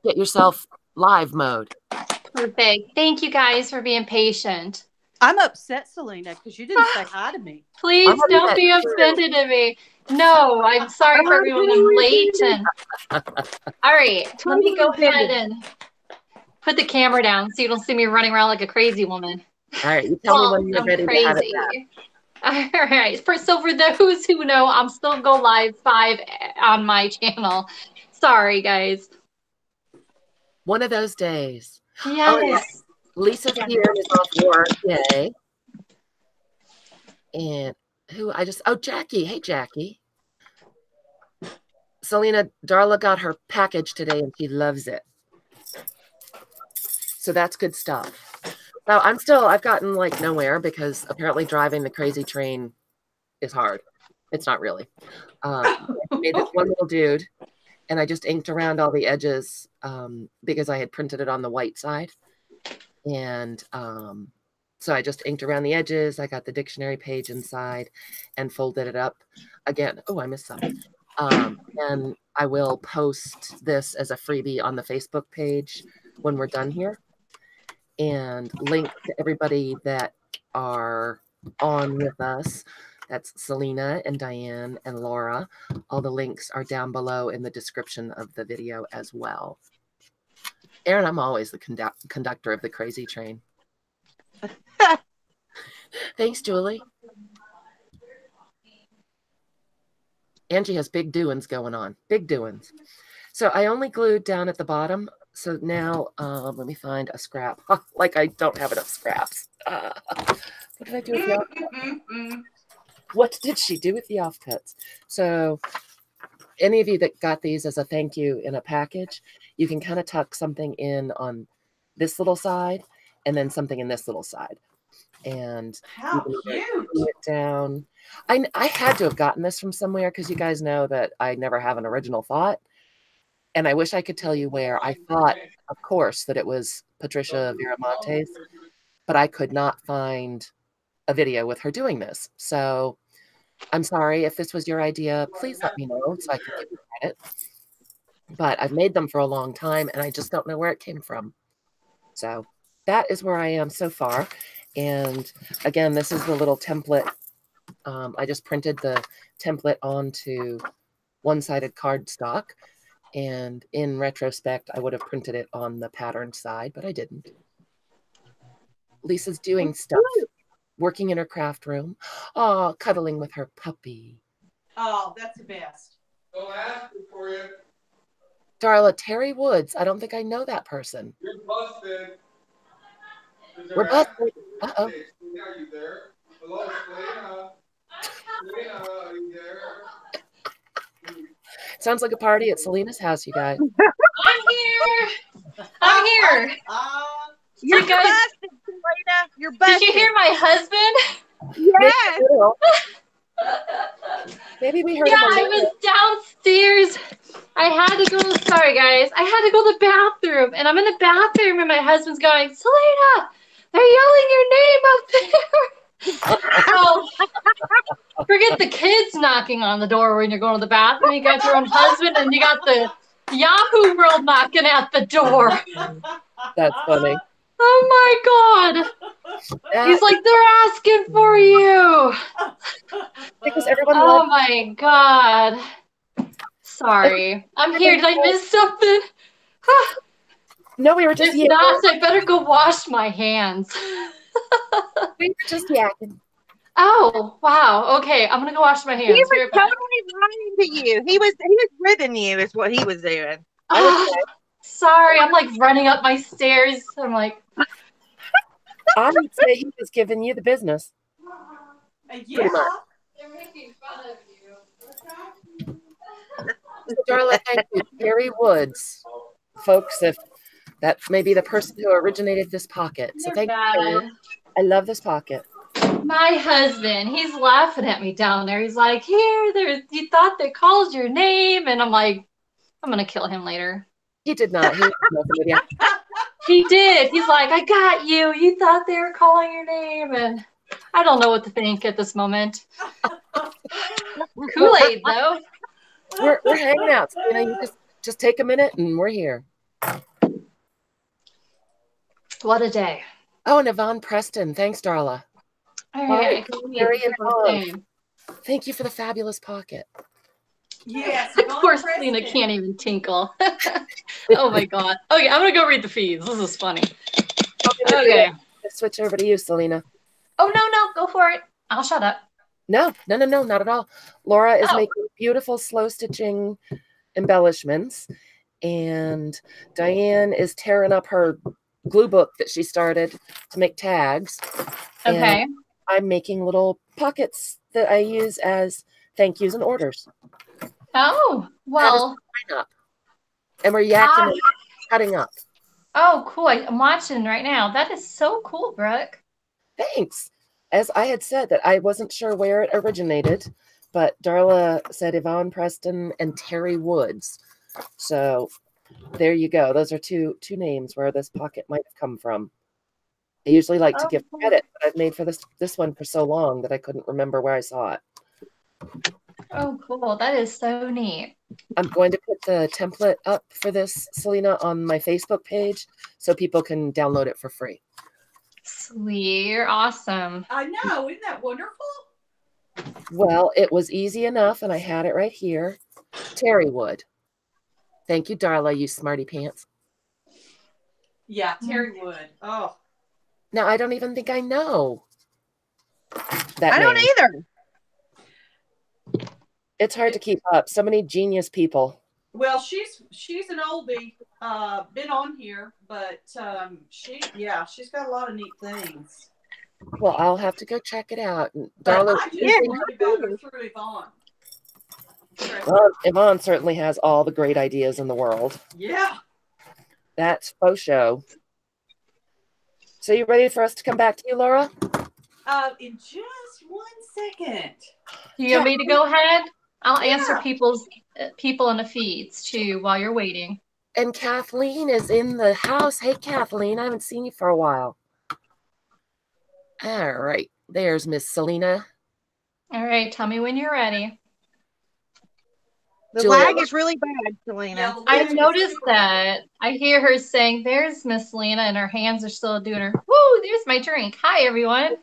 get yourself live mode. Perfect. Thank you guys for being patient. I'm upset, Selena, because you didn't say hi to me. Please don't be offended at me. No, I'm sorry for everyone. I'm late. All right, let me go ahead and put the camera down so you don't see me running around like a crazy woman. All right, you tell me when you're ready to have it back. All right. So for those who know, I'm still go live 5 on my channel. Sorry, guys. One of those days. Yes. Oh, yeah. Lisa's here and is off work. Yay. And Jackie. Hey, Jackie. Selena, Darla got her package today and she loves it. So that's good stuff. Now, I've gotten like nowhere because apparently driving the crazy train is hard. It's not really. I made this one little dude and I just inked around all the edges because I had printed it on the white side. And so I just inked around the edges. I got the dictionary page inside and folded it up again. Oh, I missed some. And I will post this as a freebie on the Facebook page when we're done here. And link to everybody that are on with us. That's Selena and Diane and Laura. All the links are down below in the description of the video as well. Aaron, I'm always the conductor of the crazy train. Thanks, Julie. Angie has big doings going on. Big doings. So I only glued down at the bottom. So now let me find a scrap. Like I don't have enough scraps. What did I do with the offcuts? What did she do with the offcuts? So any of you that got these as a thank you in a package, you can kind of tuck something in on this little side and then something in this little side. And how cute. It down. I had to have gotten this from somewhere because you guys know that I never have an original thought. And I wish I could tell you where. I thought, of course, that it was Patricia Viramontes, but I could not find a video with her doing this. So I'm sorry if this was your idea. Please let me know so I can give you credit. But I've made them for a long time, and I just don't know where it came from. So that is where I am so far. And again, this is the little template. I just printed the template onto one-sided cardstock. And in retrospect, I would have printed it on the pattern side, but I didn't. Lisa's doing stuff, working in her craft room. Oh, cuddling with her puppy. Oh, that's the best. Don't ask for you. Darla, Terry Woods. I don't think I know that person. You're busted. We're busted. Uh-oh. Are you there? Hello, Lena. Lena, are you there? Sounds like a party at Selena's house, you guys. I'm here. You're You guys- busted, Lena. You're busted. Did you hear my husband? Yes. Maybe we heard Yeah, him. I was downstairs. I had to go. Sorry, guys. I had to go to the bathroom, and I'm in the bathroom, and my husband's going, Selena, they're yelling your name up there. So, forget the kids knocking on the door when you're going to the bathroom. You got your own husband, and you got the Yahoo World knocking at the door. That's funny. Oh my God. He's like, they're asking for you. Because everyone Oh loves my God. Sorry. I'm here. Did I miss something? No, we were just If not, I better go wash my hands. We were just yakking. Oh, wow. Okay, I'm gonna go wash my hands. He was totally lying to you. He was ribbing you is what he was doing. Sorry, I'm like running up my stairs. I'm like, I would say he was giving you the business. Yeah. they're making fun of you. Darla, thank you. Terry Woods. Folks, if that may be the person who originated this pocket. So thank you. I love this pocket. My husband, he's laughing at me down there. He's like, you thought they called your name? And I'm like, I'm gonna kill him later. He did not. He was messing with you. He did. He's like, I got you. You thought they were calling your name. And I don't know what to think at this moment. Kool-Aid, though. We're hanging out. So, you just take a minute and we're here. What a day. Oh, and Yvonne Preston. Thanks, Darla. All right. Very involved. Thank you for the fabulous pocket. Yes. Of course, Lena can't even tinkle. Oh my God. Okay, I'm gonna go read the feeds. This is funny. Okay. Let's switch over to you, Selena. Oh no, go for it. I'll shut up. No, not at all. Laura is making beautiful slow stitching embellishments, and Diane is tearing up her glue book that she started to make tags. Okay. And I'm making little pockets that I use as thank yous and orders. Oh, well. And we're yakking and cutting up. Oh, cool. I'm watching right now. That is so cool, Brooke. Thanks. As I had said, that I wasn't sure where it originated, but Darla said Yvonne Preston and Terry Woods. So there you go. Those are two names where this pocket might have come from. I usually like to give credit, but I've made for this one for so long that I couldn't remember where I saw it. Oh, cool. That is so neat. I'm going to put the template up for this, Selena, on my Facebook page so people can download it for free. Sweet. You're awesome. I know. Isn't that wonderful? Well, it was easy enough, and I had it right here. Terry Wood. Thank you, Darla, you smarty pants. Yeah, Terry Wood. Oh. Now, I don't even think I know that I name. don't either. It's hard to keep up. So many genius people. Well, she's an oldie. Been on here, but she's got a lot of neat things. Well, I'll have to go check it out. But Darla, I just learned about her through Yvonne. well, Yvonne certainly has all the great ideas in the world. Yeah. That's faux show. So you ready for us to come back to you, Laura? In just 1 second. You want me to go ahead? I'll answer Yeah. people in the feeds too while you're waiting. And Kathleen is in the house. Hey, Kathleen, I haven't seen you for a while. All right. There's Miss Selena. All right, tell me when you're ready. The Julia. lag is really bad, Selena. Yeah, I've noticed that. I hear her saying, there's Miss Lena, and her hands are still doing her, woo, there's my drink. Hi, everyone.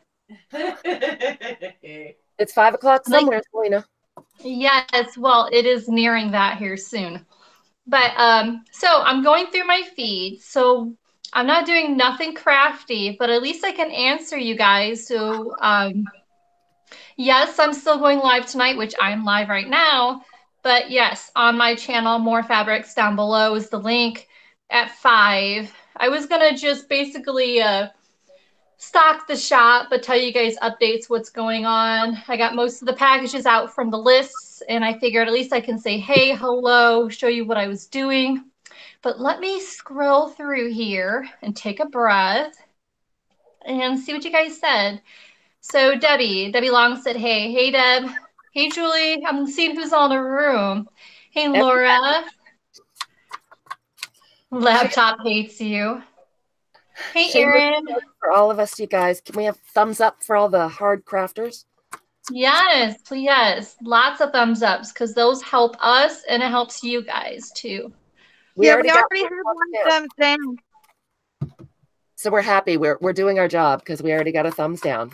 It's 5 o'clock somewhere, Selena. Yes, well, it is nearing that here soon. But so I'm going through my feed. So I'm not doing nothing crafty, but at least I can answer you guys. So yes, I'm still going live tonight, which I'm live right now. But yes, on my channel, More Fabrics down below is the link at 5. I was gonna just basically stock the shop, but tell you guys updates, what's going on. I got most of the packages out from the lists, and I figured at least I can say, hey, hello, show you what I was doing. But let me scroll through here and take a breath and see what you guys said. So Debbie Long said, hey, Deb. Hey, Julie, I'm seeing who's all in the room. Hey, Laura. Laptop hates you. Hey, Erin. For all of us, you guys, can we have thumbs up for all the hard crafters? Yes, yes. Lots of thumbs ups because those help us and it helps you guys too. We already have one thumbs down. So we're happy. We're doing our job because we already got a thumbs down.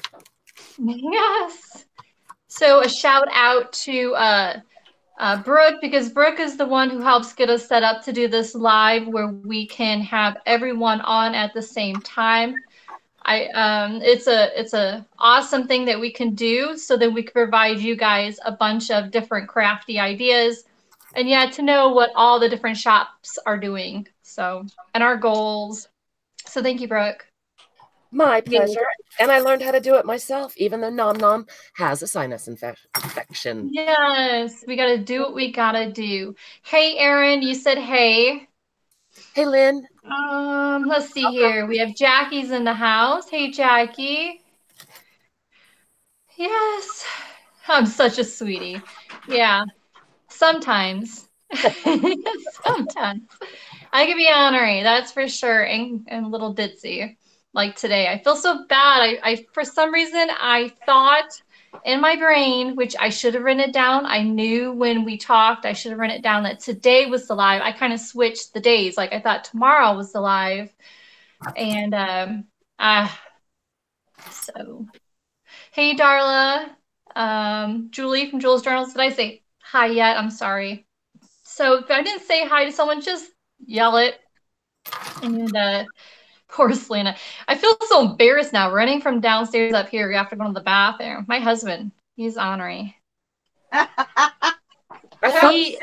Yes. So a shout out to Brooke, because Brooke is the one who helps get us set up to do this live where we can have everyone on at the same time. It's a awesome thing that we can do so that we can provide you guys a bunch of different crafty ideas and to know what all the different shops are doing. So, and our goals. So thank you, Brooke. My pleasure. And I learned how to do it myself, even though Nom Nom has a sinus infection. Yes, we got to do what we got to do. Hey, Erin, you said hey. Hey, Lynn. Let's see here. We have Jackie's in the house. Hey, Jackie. Yes. I'm such a sweetie. Yeah. Sometimes. Sometimes. I can be honorary, that's for sure. And a little ditzy. Like today. I feel so bad. I for some reason I thought in my brain, which I should have written it down. I knew when we talked, I should have written it down that today was the live. I kind of switched the days. Like I thought tomorrow was the live. And so hey Darla. Julie from Jules Journals. Did I say hi yet? I'm sorry. So if I didn't say hi to someone, just yell it. And poor Lena. I feel so embarrassed now running from downstairs up here after going to the bathroom. My husband, he's ornery. He is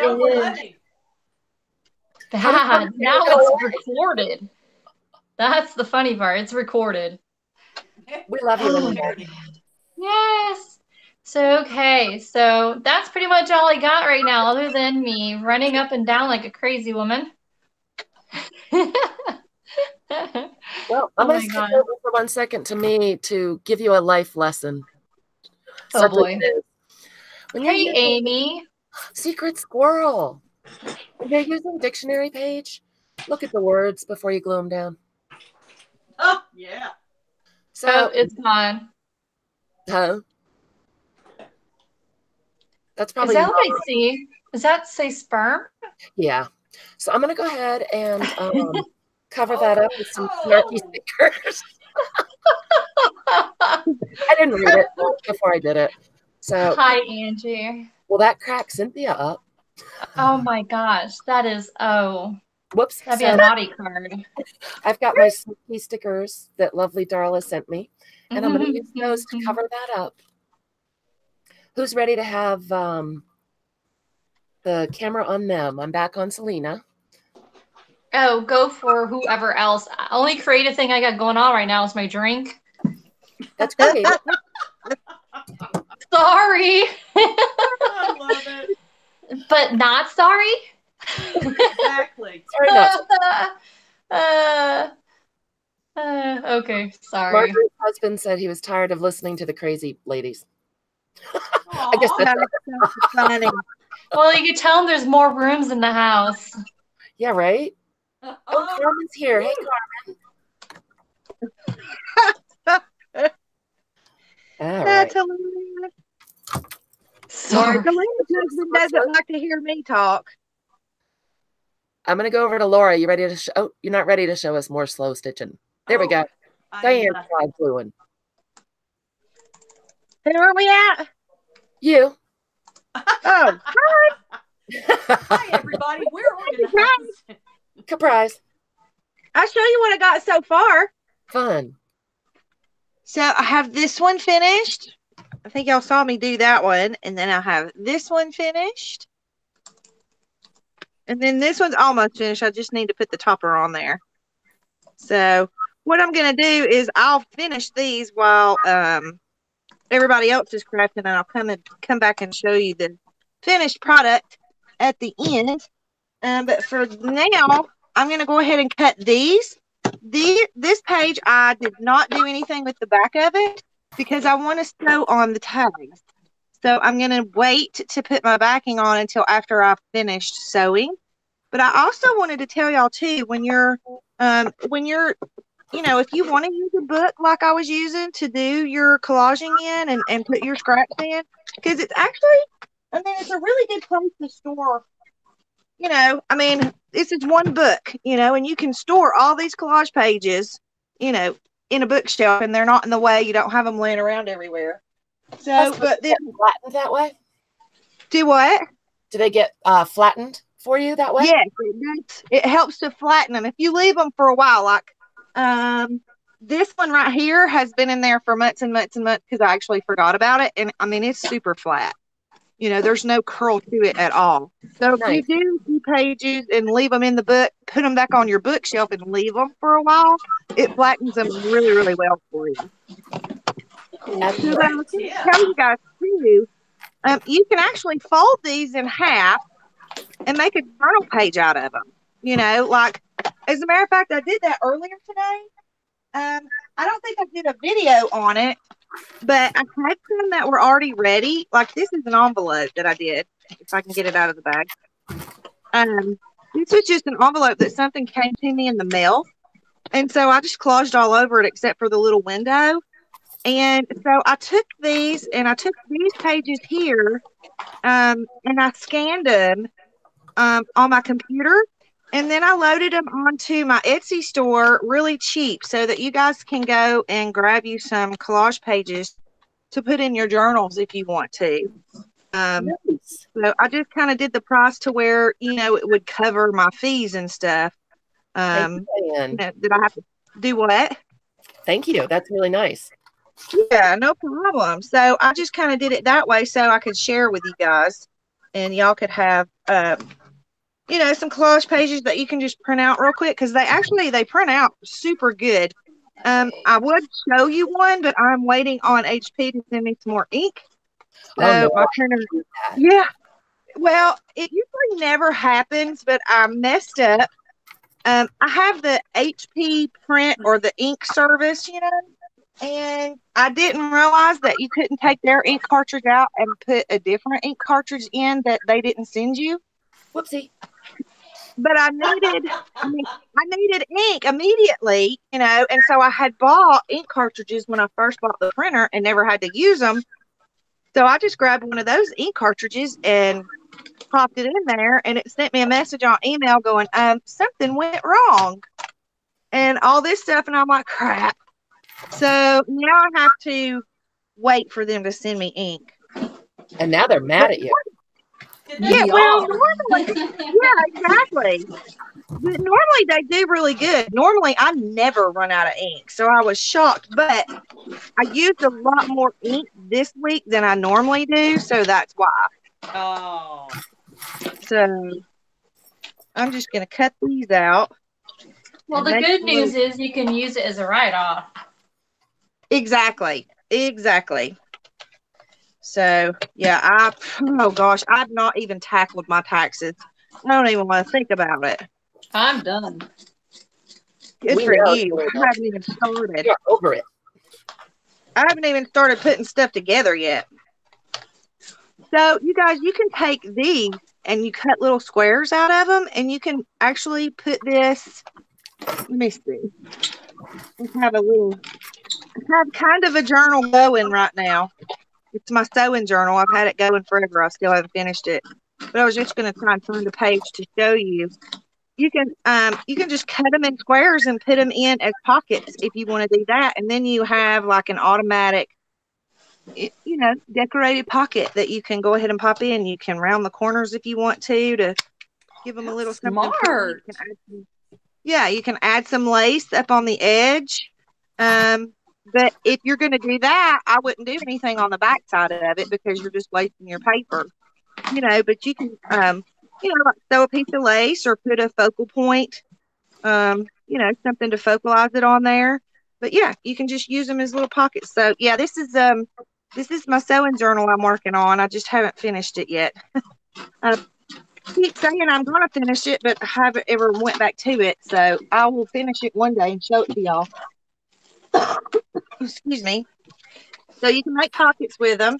bad. Now it's recorded. That's the funny part. It's recorded. We love you. Oh, yes. So, okay. So that's pretty much all I got right now, other than me running up and down like a crazy woman. Well, I'm going to skip over for 1 second to me to give you a life lesson. Oh, boy. Hey, Amy. Secret squirrel. When you're using dictionary page, look at the words before you glue them down. Oh, yeah. So it's gone. Huh? That's probably. Is that what I see? Does that say sperm? Yeah. So I'm going to go ahead and cover that up with some snarky stickers. I didn't read it before I did it. So hi, Angie. Well, that cracked Cynthia up. Oh my gosh, that is Whoops. That'd be a naughty card. I've got my Snoopy stickers that lovely Darla sent me, and I'm going to use those to cover that up. Who's ready to have the camera on them? I'm back on Selena. Oh, go for whoever else. Only creative thing I got going on right now is my drink. That's great. Sorry. I love it. But not sorry? Exactly. Sorry, not. Okay, sorry. Margaret's husband said he was tired of listening to the crazy ladies. I guess that's funny. Well, you can tell him there's more rooms in the house. Yeah, right? Oh, Carmen's here. Hey, Carmen. All That's right. hilarious. Sorry. Selena's husband doesn't like to hear me talk. I'm going to go over to Laura. You ready to show? Oh, you're not ready to show us more slow stitching. There we go. Diane, try gluing. Where are we at? You. Oh, Hi, everybody. We're organized. Surprise. I'll show you what I got so far. Fun. So I have this one finished. I think y'all saw me do that one. And then I have this one finished. And then this one's almost finished. I just need to put the topper on there. So what I'm going to do is I'll finish these while everybody else is crafting, and I'll come back and show you the finished product at the end. But for now, I'm going to go ahead and cut these. This page, I did not do anything with the back of it because I want to sew on the tags. So I'm going to wait to put my backing on until after I've finished sewing. But I also wanted to tell y'all too, when you're, if you want to use a book like I was using to do your collaging in and put your scraps in, because it's actually, it's a really good place to store. This is one book, and you can store all these collage pages, in a bookshelf, and they're not in the way. You don't have them laying around everywhere. So, but then flattened that way. Do what? Do they get flattened for you that way? Yes, it helps to flatten them. If you leave them for a while, like this one right here has been in there for months and months and months because I actually forgot about it, and it's super flat. There's no curl to it at all. So if you do 2 pages and leave them in the book, put them back on your bookshelf and leave them for a while, it flattens them really, really well for you. So I'll tell you guys too, you can actually fold these in half and make a journal page out of them. As a matter of fact, I did that earlier today. I don't think I did a video on it, but I had some that were already ready. Like this is an envelope that I did, if I can get it out of the bag. This was just an envelope that something came to me in the mail. And so I just collaged all over it except for the little window. And so I took these and I took these pages here and I scanned them on my computer. And then I loaded them onto my Etsy store really cheap so that you guys can go and grab you some collage pages to put in your journals if you want to. So I just kind of did the price to where, it would cover my fees and stuff. Did I have to do what? Thank you. That's really nice. Yeah, no problem. So I just kind of did it that way so I could share with you guys and y'all could have some collage pages that you can just print out real quick because they print out super good. I would show you one, but I'm waiting on HP to send me some more ink. So my printer, yeah. Well, it usually never happens, but I messed up. I have the HP print or the ink service, and I didn't realize that you couldn't take their ink cartridge out and put a different ink cartridge in that they didn't send you. Whoopsie. But I needed ink immediately, and so I had bought ink cartridges when I first bought the printer and never had to use them. So I just grabbed one of those ink cartridges and popped it in there, and it sent me a message on email going, something went wrong and all this stuff. And I'm like, crap. So now I have to wait for them to send me ink. And now they're mad at you. Yeah, We well, all. normally, yeah, exactly. But normally they do really good. Normally I never run out of ink, so I was shocked. But I used a lot more ink this week than I normally do, so that's why. Oh. So I'm just gonna cut these out. Well, and the make good a little- news is you can use it as a write-off. Exactly. So yeah, oh gosh, I've not even tackled my taxes. I don't even want to think about it. I'm done. Good We for know, you. Lena. I haven't even started. You're over it. I haven't even started putting stuff together yet. So you guys, you can take these and you cut little squares out of them, and you can actually put this. Let me see. I have kind of a journal going right now. It's my sewing journal. I've had it going forever. I still haven't finished it, but I was just going to try and find a page to show you. You can just cut them in squares and put them in as pockets if you want to do that, and then you have like an automatic, decorated pocket that you can go ahead and pop in. You can round the corners if you want to give them a little something. Smart. You can add some lace up on the edge. But if you're going to do that, I wouldn't do anything on the back side of it because you're just wasting your paper. But you can, like sew a piece of lace or put a focal point, something to focalize it on there. But yeah, you can just use them as little pockets. So yeah, this is my sewing journal I'm working on. I just haven't finished it yet. I keep saying I'm going to finish it, but I haven't ever went back to it. So I will finish it one day and show it to y'all. Excuse me. So you can make pockets with them.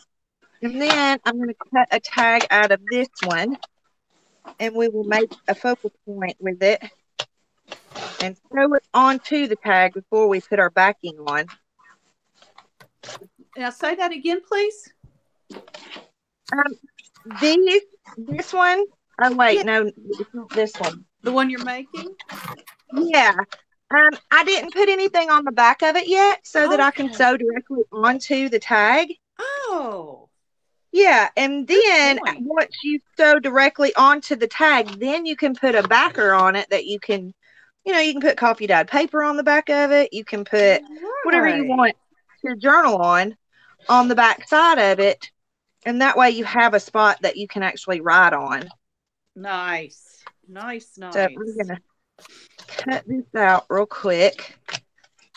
And then I'm going to cut a tag out of this one, and we will make a focal point with it and sew it onto the tag before we put our backing on. Now say that again, please. This one. Oh wait, Yeah. no, it's not this one. The one you're making? Yeah. I didn't put anything on the back of it yet, so that I can Okay. sew directly onto the tag. Oh. Yeah, and then point. once you sew directly onto the tag, then you can put a backer on it that you can, you can put coffee dyed paper on the back of it. You can put whatever you Right. want to journal on the back side of it, and that way you have a spot that you can actually write on. Nice. So I'm gonna cut this out real quick,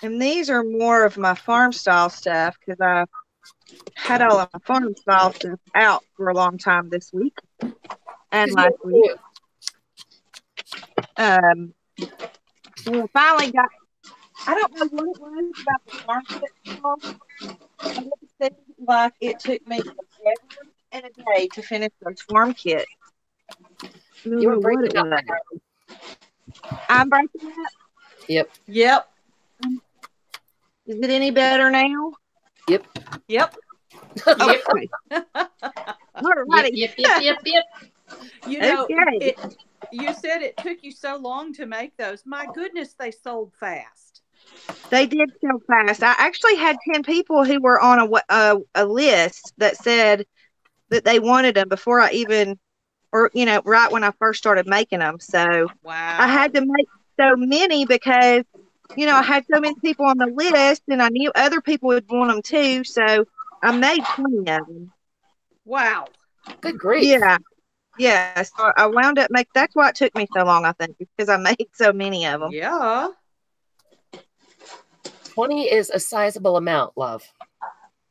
and these are more of my farm style stuff because I had all of my farm style stuff out for a long time this week and last week. We finally got. I don't know what it was about the farm kit. It seemed like it took me forever and a day to finish those farm kits. I don't know what it was. I'm breaking up. Yep. Is it any better now? Yep. Okay. Alrighty. Yep. You know, Okay. you said it took you so long to make those. My goodness, they sold fast. They did sell fast. I actually had 10 people who were on a list that said that they wanted them before I even, right when I first started making them. So Wow. I had to make so many because, I had so many people on the list and I knew other people would want them too. So I made 20 of them. Wow. Good grief. Yeah. So I wound up that's why it took me so long, I think, because I made so many of them. Yeah. 20 is a sizable amount, love.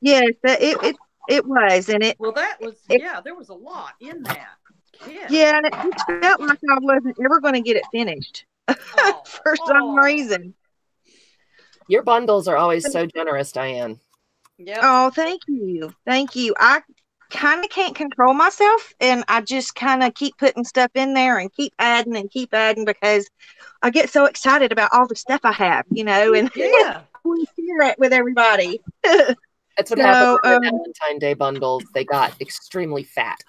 Yes, it was. And Well, that was, there was a lot in that kit. Yeah, and it just felt like I wasn't ever going to get it finished for some reason. Your bundles are always so generous, Diane. Yep. Oh, thank you. I kind of can't control myself, and I just kind of keep putting stuff in there and keep adding because I get so excited about all the stuff I have, and Yeah. we share it with everybody. That's what happened with the Valentine Day bundles. They got extremely fat.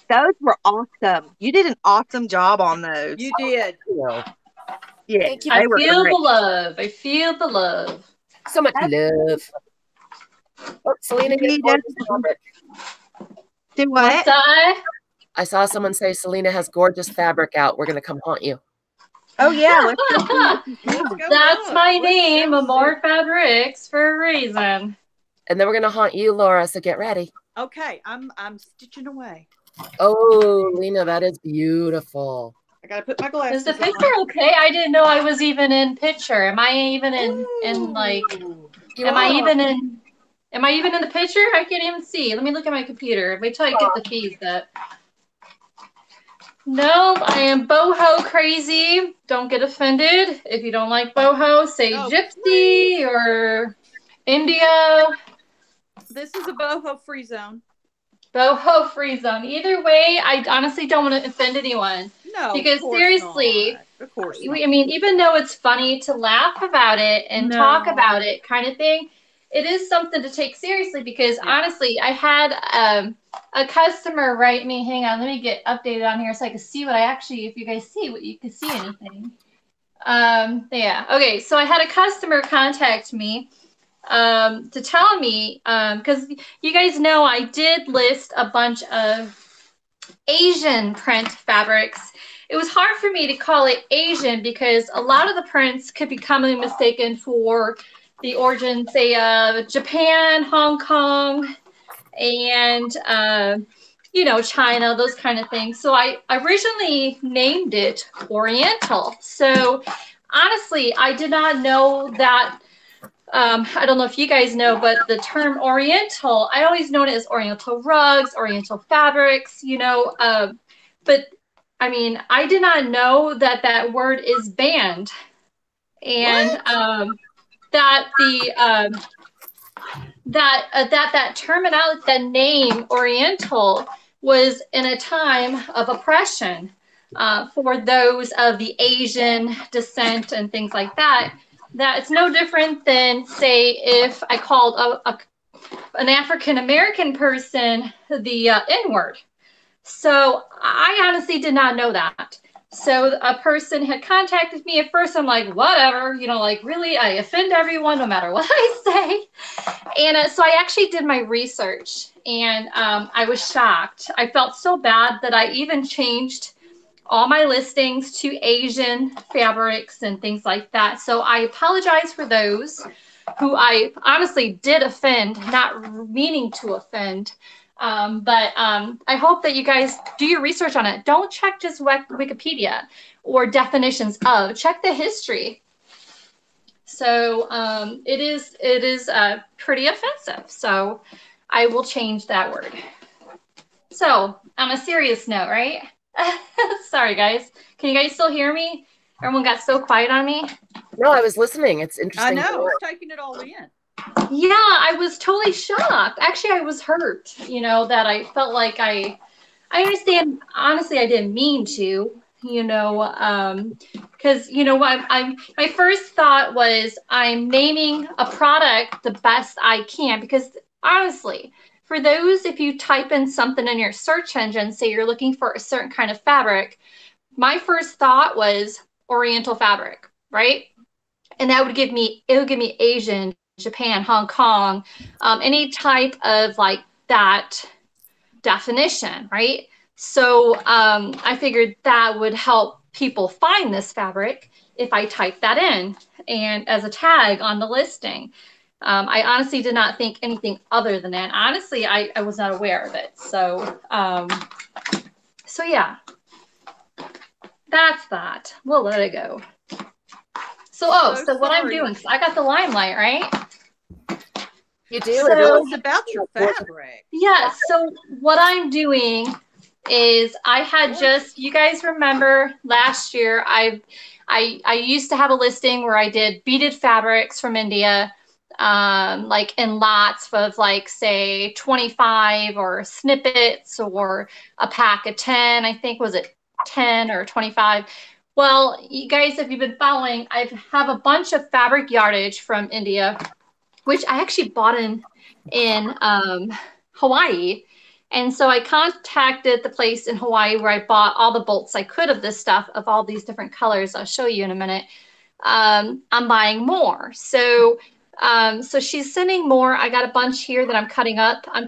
Those were awesome. You did an awesome job on those. You did. Yeah, thank you. I feel the love. I feel the love. So much love. Oh, Selena gets one fabric. Do what? What's that? I saw someone say Selena has gorgeous fabric out. We're going to come haunt you. Oh yeah, let's go see what you Let's found. go That's look. my Let's name, go Amour Fabriques, for a reason. And then we're going to haunt you, Laura, so get ready. see. Okay, I'm stitching away. Oh, Lena, that is beautiful. I gotta put my Is glasses the picture on. okay? I didn't know I was even in picture. Am I even in like, You am I are. even in the picture? I can't even see. Let me look at my computer. Wait till I get the feeds up. No, I am boho crazy. Don't get offended. If you don't like boho, say Oh, gypsy please. or India. This is a boho free zone. Boho free zone. Either way, I honestly don't want to offend anyone. No, Because of course seriously, not. Of course not. I mean, even though it's funny to laugh about it and talk about it kind of thing, it is something to take seriously because honestly, I had a customer write me, hang on, let me get updated on here so I can see what I actually, if you guys see what you can see anything. Yeah, okay, so I had a customer contact me to tell me, because you guys know I did list a bunch of Asian print fabrics. It was hard for me to call it Asian because a lot of the prints could be commonly mistaken for the origin, say, Japan, Hong Kong, and you know, China, those kind of things. So I originally named it Oriental. So honestly, I did not know that. I don't know if you guys know, but the term Oriental, I always known it as Oriental rugs, Oriental fabrics, you know, but I mean, I did not know that that word is banned, and that the that terminology, that name Oriental, was in a time of oppression for those of the Asian descent and things like that. That it's no different than, say, if I called an African American person the N word. So I honestly did not know that. So a person had contacted me. At first, I'm like, whatever, you know, like, really, I offend everyone no matter what I say. And so I actually did my research, and I was shocked. I felt so bad that I even changed all my listings to Asian fabrics and things like that. So I apologize for those who I honestly did offend, not meaning to offend. But I hope that you guys do your research on it. Don't check just Wikipedia or definitions of. Check the history. So it is pretty offensive. So I will change that word. So on a serious note, right? Sorry, guys. Can you guys still hear me? Everyone got so quiet on me. No, I was listening. It's interesting. I know. I was taking it all in. Yeah, I was totally shocked. Actually, I was hurt, you know, that I felt like I understand. Honestly, I didn't mean to, you know, because, you know, my first thought was I'm naming a product the best I can, because honestly, for those, if you type in something in your search engine, say you're looking for a certain kind of fabric, my first thought was Oriental fabric, right? And that would give me, it would give me Asian, Japan, Hong Kong, any type of like that definition, right? So I figured that would help people find this fabric if I type that in and as a tag on the listing. I honestly did not think anything other than that. Honestly, I was not aware of it. So, so yeah, that's that. We'll let it go. So what I'm doing, so I got the limelight, right? You do. So tell us about your fabric. Yeah, so what I'm doing is I had just, you guys remember last year, I used to have a listing where I did beaded fabrics from India, like in lots of like, say, 25 or snippets or a pack of 10, I think, was it 10 or 25? Well, you guys, if you've been following, I have a bunch of fabric yardage from India, which I actually bought in Hawaii. And so I contacted the place in Hawaii where I bought all the bolts I could of this stuff, of all these different colors. I'll show you in a minute. I'm buying more. So she's sending more. I got a bunch here that I'm cutting up. I'm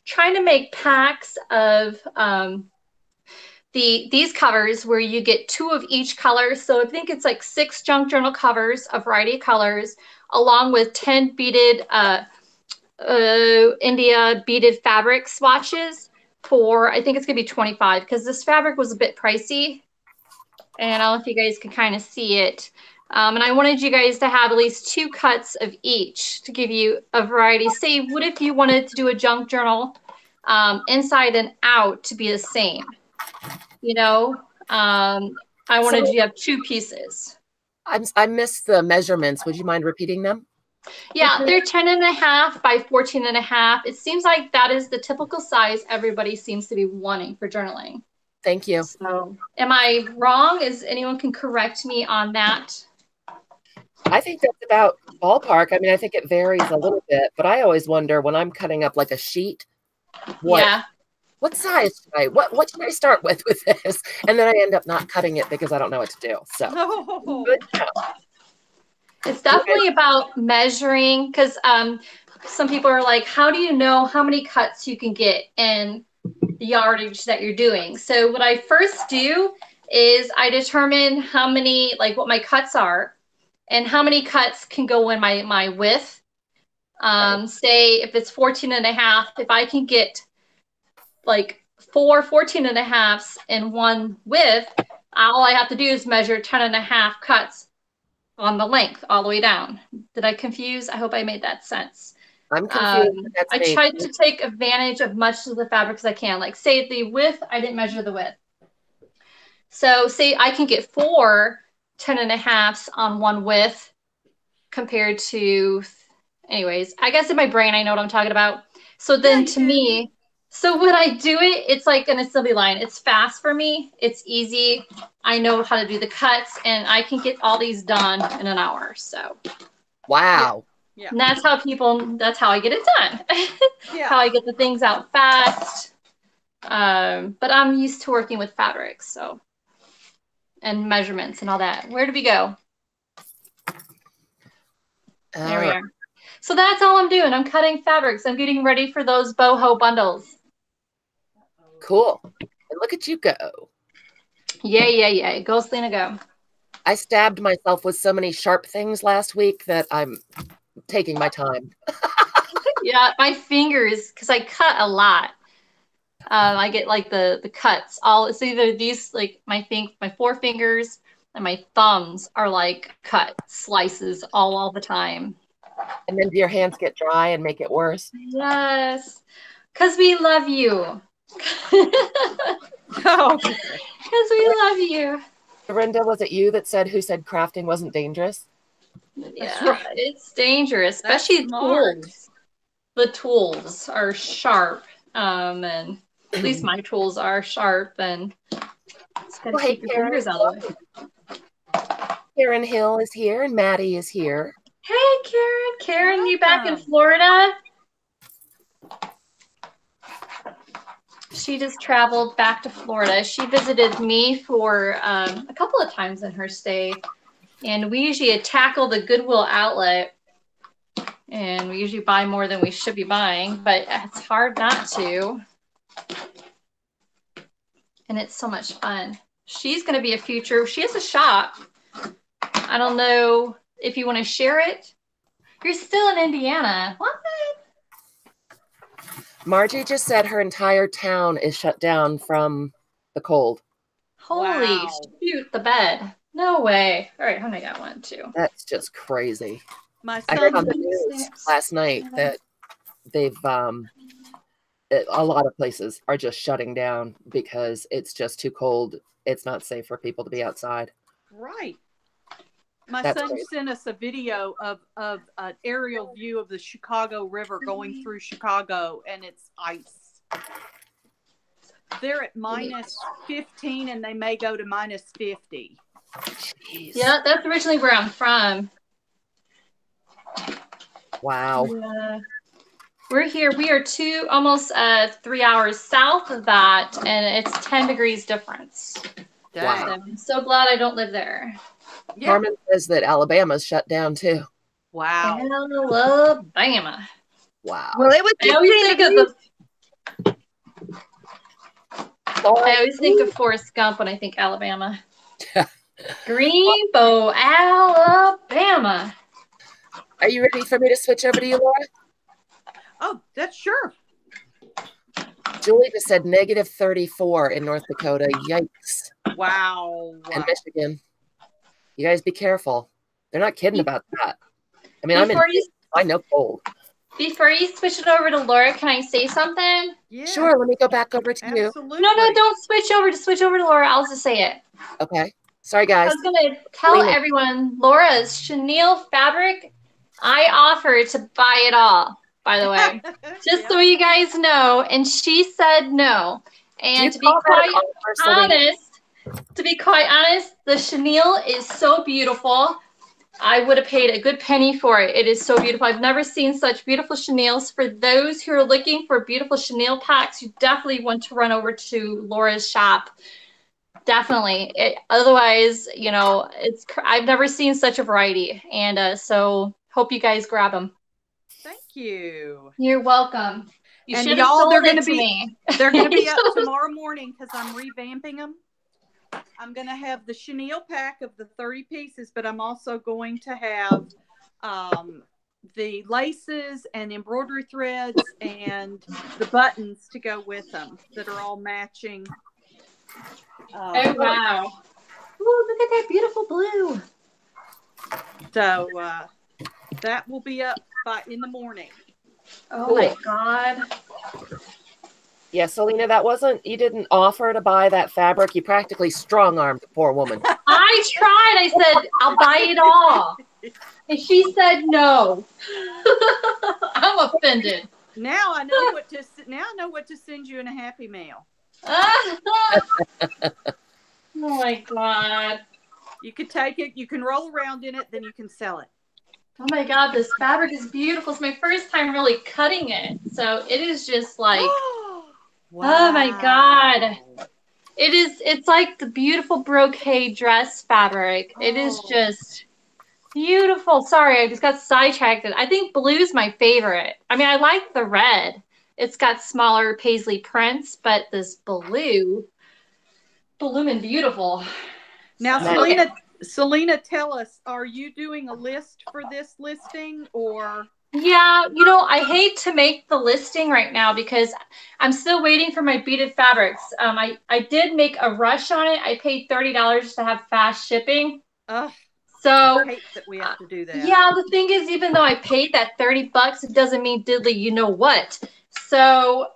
trying to make packs of these covers where you get 2 of each color. So I think it's like 6 junk journal covers, a variety of colors, along with 10 beaded India beaded fabric swatches for, I think it's gonna be 25, because this fabric was a bit pricey. And I don't know if you guys can kind of see it. And I wanted you guys to have at least 2 cuts of each to give you a variety. Say, what if you wanted to do a junk journal inside and out to be the same? You know, I wanted you to have 2 pieces. I missed the measurements. Would you mind repeating them? Yeah, they're 10.5 by 14.5. It seems like that is the typical size everybody seems to be wanting for journaling. Thank you. So, am I wrong? Is anyone can correct me on that? I think that's about ballpark. I mean, I think it varies a little bit, but I always wonder when I'm cutting up like a sheet, what size should what should I start with this? And then I end up not cutting it because I don't know what to do. So good job. It's definitely about measuring, because some people are like, how do you know how many cuts you can get in the yardage that you're doing? So what I first do is I determine how many, like what my cuts are and how many cuts can go in my width. Say if it's 14.5, if I can get like 4 14.5s in one width, all I have to do is measure 10.5 cuts on the length all the way down. Did I confuse? I hope I made that sense. I'm confused. I tried to take advantage of much of the fabric as I can. Like say the width, I didn't measure the width. So say I can get 4 10.5s on one width compared to, anyways, I guess in my brain, I know what I'm talking about. So then to me, so when I do it, it's like an assembly line. It's fast for me. It's easy. I know how to do the cuts, and I can get all these done in an hour. So, wow. Yeah. And that's how I get it done. How I get the things out fast. But I'm used to working with fabrics, so, and measurements and all that. Where did we go? There we are. So that's all I'm doing. I'm cutting fabrics. I'm getting ready for those boho bundles. Cool. And look at you go. Yeah. Go, Lena, go. I stabbed myself with so many sharp things last week that I'm taking my time. Yeah, my fingers, because I cut a lot. I get like the cuts. It's either these, like my forefingers and my thumbs are like cut slices all the time. And then do your hands get dry and make it worse? Yes, because we love you. Because we love you. Dorinda, was it you that said who said crafting wasn't dangerous? Yeah, right. It's dangerous, especially tools. The tools are sharp, and at least my tools are sharp, and it's gotta keep your fingers out of the way. Karen Hill is here, and Maddie is here. Hey, Karen. Karen, you back in Florida? She just traveled back to Florida. She visited me for a couple of times in her stay. And we usually tackle the Goodwill outlet. And we usually buy more than we should be buying. But it's hard not to. And it's so much fun. She's going to be a future. She has a shop. I don't know if you want to share it. You're still in Indiana. What? Margie just said her entire town is shut down from the cold. Holy shoot, the bed. No way. All right, honey, I got one too. That's just crazy. I heard on the news last night that they've a lot of places are just shutting down because it's just too cold. It's not safe for people to be outside. Right. My son sent us a video of an aerial view of the Chicago River going through Chicago, and it's ice. They're at minus 15, and they may go to minus 50. Jeez. Yeah, that's originally where I'm from. Wow. Yeah. We're here. We are almost 3 hours south of that, and it's 10 degrees difference. Wow. So I'm so glad I don't live there. Yeah. Carmen says that Alabama's shut down too. Wow. Alabama. Wow. Well, it was. I always think of Forrest Gump when I think Alabama. Greenbow, Alabama. Are you ready for me to switch over to you, Laura? Oh, that's sure. Julie just said -34 in North Dakota. Yikes. Wow. And Michigan. You guys be careful. They're not kidding about that. I mean, I know cold. Before you switch it over to Laura, can I say something? Yeah. Sure, let me go back over to you. Absolutely. No, don't switch over. Just switch over to Laura. I'll just say it. Okay. Sorry, guys. I was going to tell everyone, Laura's chenille fabric, I offered to buy it all, by the way. Just so you guys know. And she said no. And to be quite honest, the chenille is so beautiful. I would have paid a good penny for it. It is so beautiful. I've never seen such beautiful chenilles. For those who are looking for beautiful chenille packs, you definitely want to run over to Laura's shop. Definitely. Otherwise, you know, I've never seen such a variety. And so hope you guys grab them. Thank you. You're welcome. You and should have sold it to me. They're going to be up tomorrow morning because I'm revamping them. I'm going to have the chenille pack of the 30 pieces, but I'm also going to have the laces and embroidery threads and the buttons to go with them that are all matching. Oh, wow. Ooh, look at that beautiful blue. So that will be up in the morning. Oh, my God. Yeah, Selena, you didn't offer to buy that fabric. You practically strong-armed the poor woman. I tried. I said, I'll buy it all. And she said no. I'm offended. Now I know what to send you in a Happy Mail. Oh my God. You could take it, you can roll around in it, then you can sell it. Oh my God, this fabric is beautiful. It's my first time really cutting it. So it is just like wow. Oh my God. It's like the beautiful brocade dress fabric. It is just beautiful. Sorry, I just got sidetracked. I think blue is my favorite. I mean, I like the red. It's got smaller paisley prints, but this blue and beautiful. Now, Selena, tell us, are you doing a list for this listing or? Yeah, you know, I hate to make the listing right now because I'm still waiting for my beaded fabrics. I did make a rush on it. I paid $30 to have fast shipping. So I hate that we have to do that. Yeah, the thing is, even though I paid that $30, it doesn't mean diddly you know what. So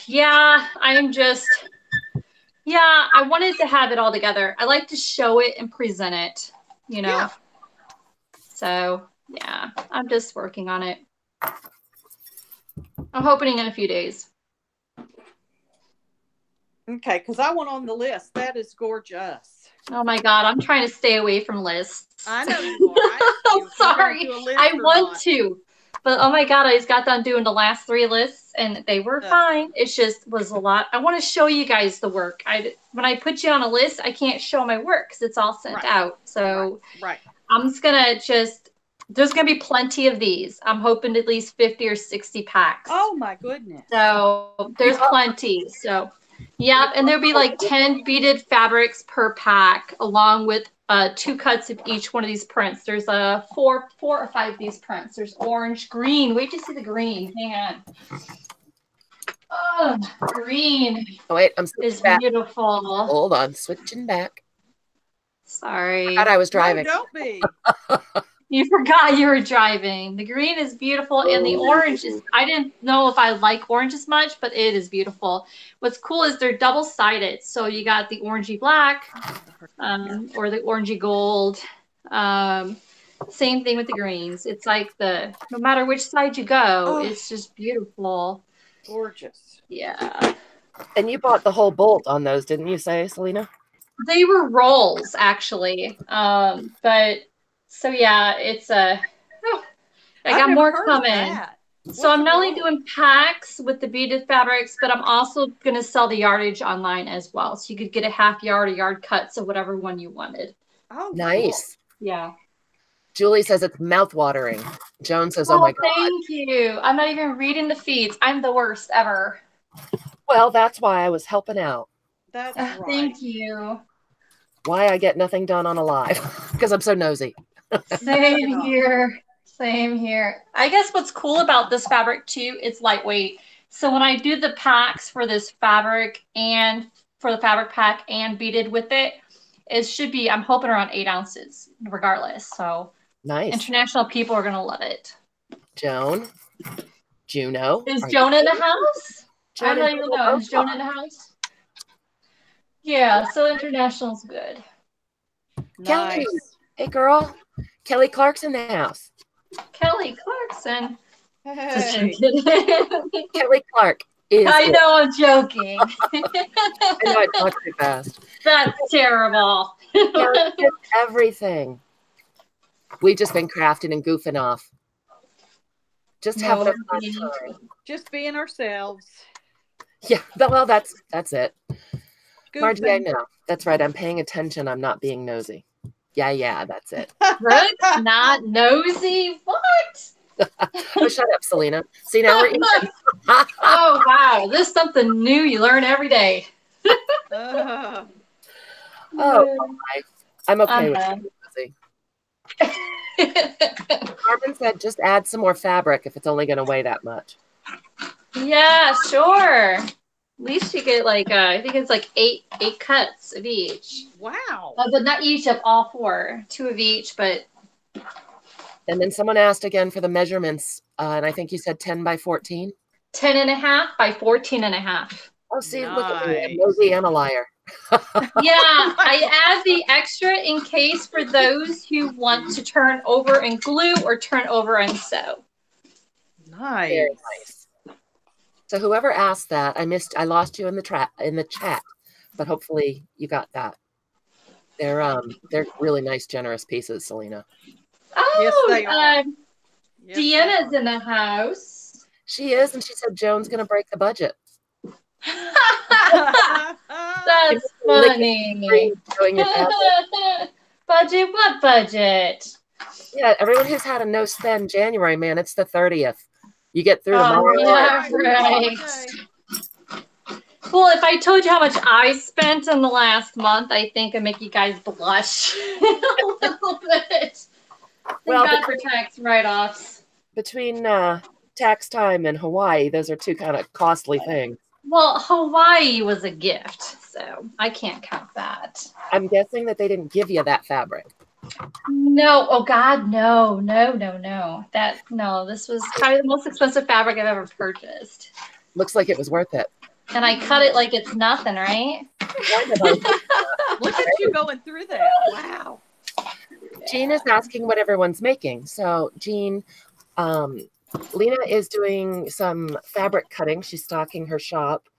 yeah, I wanted to have it all together. I like to show it and present it, you know. Yeah. So yeah, I'm just working on it. I'm hoping in a few days. Okay, because I want on the list. That is gorgeous. Oh my God, I'm trying to stay away from lists. I know you are. I'm sorry. I want to. But oh my God, I just got done doing the last 3 lists and they were fine. It just was a lot. I want to show you guys the work. When I put you on a list, I can't show my work because it's all sent out. So I'm just going to there's going to be plenty of these. I'm hoping at least 50 or 60 packs. Oh my goodness. So there's plenty. So yeah, and there'll be like 10 beaded fabrics per pack along with 2 cuts of each one of these prints. There's 4 or 5 of these prints. There's orange, green. Wait to see the green. Hang on. Oh, green. Oh, wait, I'm switching back. Beautiful. Hold on, switching back. Sorry. I thought I was driving. No, don't be. You forgot you were driving. The green is beautiful, and the orange is, I didn't know if I like orange as much, but it is beautiful. What's cool is they're double-sided. So you got the orangey black or the orangey gold. Same thing with the greens. It's like no matter which side you go, it's just beautiful. Gorgeous. Yeah. And you bought the whole bolt on those, didn't you say, Selena? They were rolls, actually. But so yeah, it's I got more coming. So I'm not only doing packs with the beaded fabrics, but I'm also going to sell the yardage online as well. So you could get a half yard or yard cuts of whatever one you wanted. Oh, nice. Cool. Yeah. Julie says it's mouth-watering. Joan says, oh my God. Thank you. I'm not even reading the feeds. I'm the worst ever. Well, that's why I was helping out. That's right. Thank you. Why I get nothing done on a live. Because I'm so nosy. Same here. Same here. I guess what's cool about this fabric too, it's lightweight. So when I do the packs for this fabric and for the fabric pack and beaded with it, it should be, I'm hoping, around 8 ounces regardless. So Nice. international people are going to love it. Joan. Juno. Is Joan in the house? I don't even know. Is Joan in the house? Yeah, so international's good. Kelly. Hey, girl. Kelly Clark's in the house. Kelly Clarkson. Hey. Kelly Clark is. I know, I'm joking. I know I talk too fast. That's terrible. Kelly did everything. We've just been crafting and goofing off. Just having a fun time. Just being ourselves. Yeah, well, that's it. Goofing. Margie, I know. That's right. I'm paying attention. I'm not being nosy. Yeah, that's it. Brooke, not nosy? What? Oh, shut up, Selena. See, now we're even. Oh, wow. This is something new you learn every day. Oh, I'm okay with nosy. Carmen said just add some more fabric if it's only going to weigh that much. Yeah, sure. At least you get like, I think it's like eight cuts of each. Wow. But not each of all 4. 2 of each, but. And then someone asked again for the measurements, and I think you said 10 by 14? 10.5 by 14.5. Oh, see, look at me. I'm nosy and a liar. Yeah, I add the extra in case for those who want to turn over and glue or turn over and sew. Nice. Very nice. So whoever asked that, I lost you in the chat, but hopefully you got that. They're really nice, generous pieces, Selena. Oh, yes, they are. Yes, Deanna's in the house. She is, and she said Joan's going to break the budget. That's funny. Budget? What budget? Yeah, everyone who's had a no spend January, man, it's the 30th. You get through tomorrow. Yeah, right. Well, if I told you how much I spent in the last month, I think I'd make you guys blush a little bit. Thank God for tax write-offs. Between tax time and Hawaii, those are 2 kind of costly things. Well, Hawaii was a gift, so I can't count that. I'm guessing that they didn't give you that fabric. No, oh God, no. This was probably the most expensive fabric I've ever purchased. Looks like it was worth it. And I cut it like it's nothing, right? Look at you going through that. Wow. Jean is asking what everyone's making. So, Jean, Lena is doing some fabric cutting. She's stocking her shop.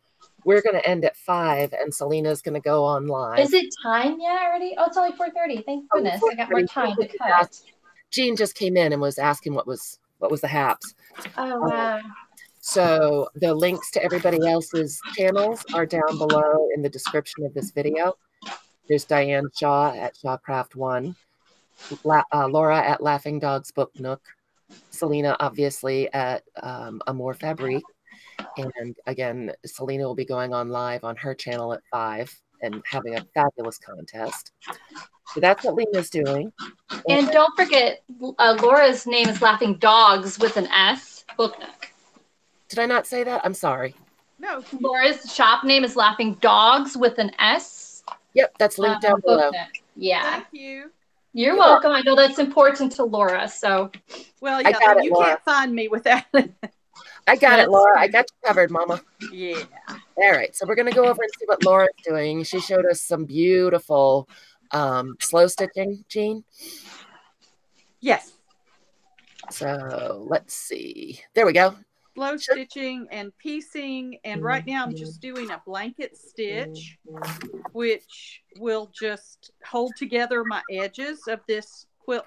We're going to end at 5, and Selena's going to go on live. Is it time yet already? Oh, it's only 4:30. Thank goodness. I got more time to cut. Jean just came in and was asking what was the haps. Oh, wow. So the links to everybody else's channels are down below in the description of this video. There's Diane Shaw at Shawcraft1, Laura at Laughing Dogs Book Nook, Selena obviously at Amour Fabriques, and again, Selena will be going on live on her channel at 5 and having a fabulous contest. So that's what Lena's doing. And don't forget, Laura's name is Laughing Dogs with an S, Book Nook. Did I not say that? I'm sorry. No. Laura's shop name is Laughing Dogs with an S. Yep, that's linked down below. Yeah. Thank you. You're welcome. I know that's important to Laura, so. Well, yeah, you can't find me without it. I got it, Laura. I got you covered, Mama. Yeah. All right, so we're going to go over and see what Laura's doing. She showed us some beautiful slow stitching, Jean. Yes. So let's see. There we go. Slow stitching and piecing, and right now I'm just doing a blanket stitch, which will just hold together my edges of this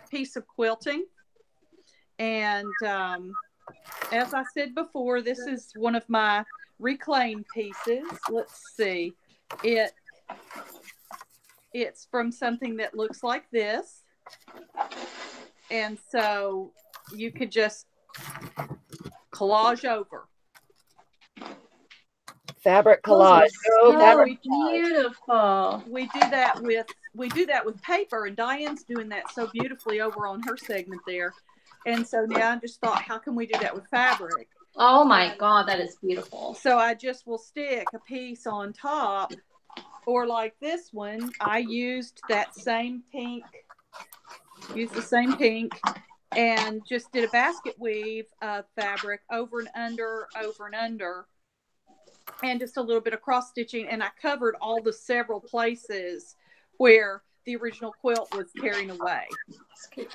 piece of quilting. And as I said before, this is one of my reclaimed pieces. Let's see. It's from something that looks like this. And so you could just collage over. Fabric Those collage. are Oh, so fabric. beautiful. We do that with paper, and Diane's doing that so beautifully over on her segment there. And so now I just thought, how can we do that with fabric? Oh my God, that is beautiful. So I just will stick a piece on top, or like this one, I used that same pink, and just did a basket weave of fabric over and under, and just a little bit of cross stitching. And I covered all the several places where the original quilt was tearing away.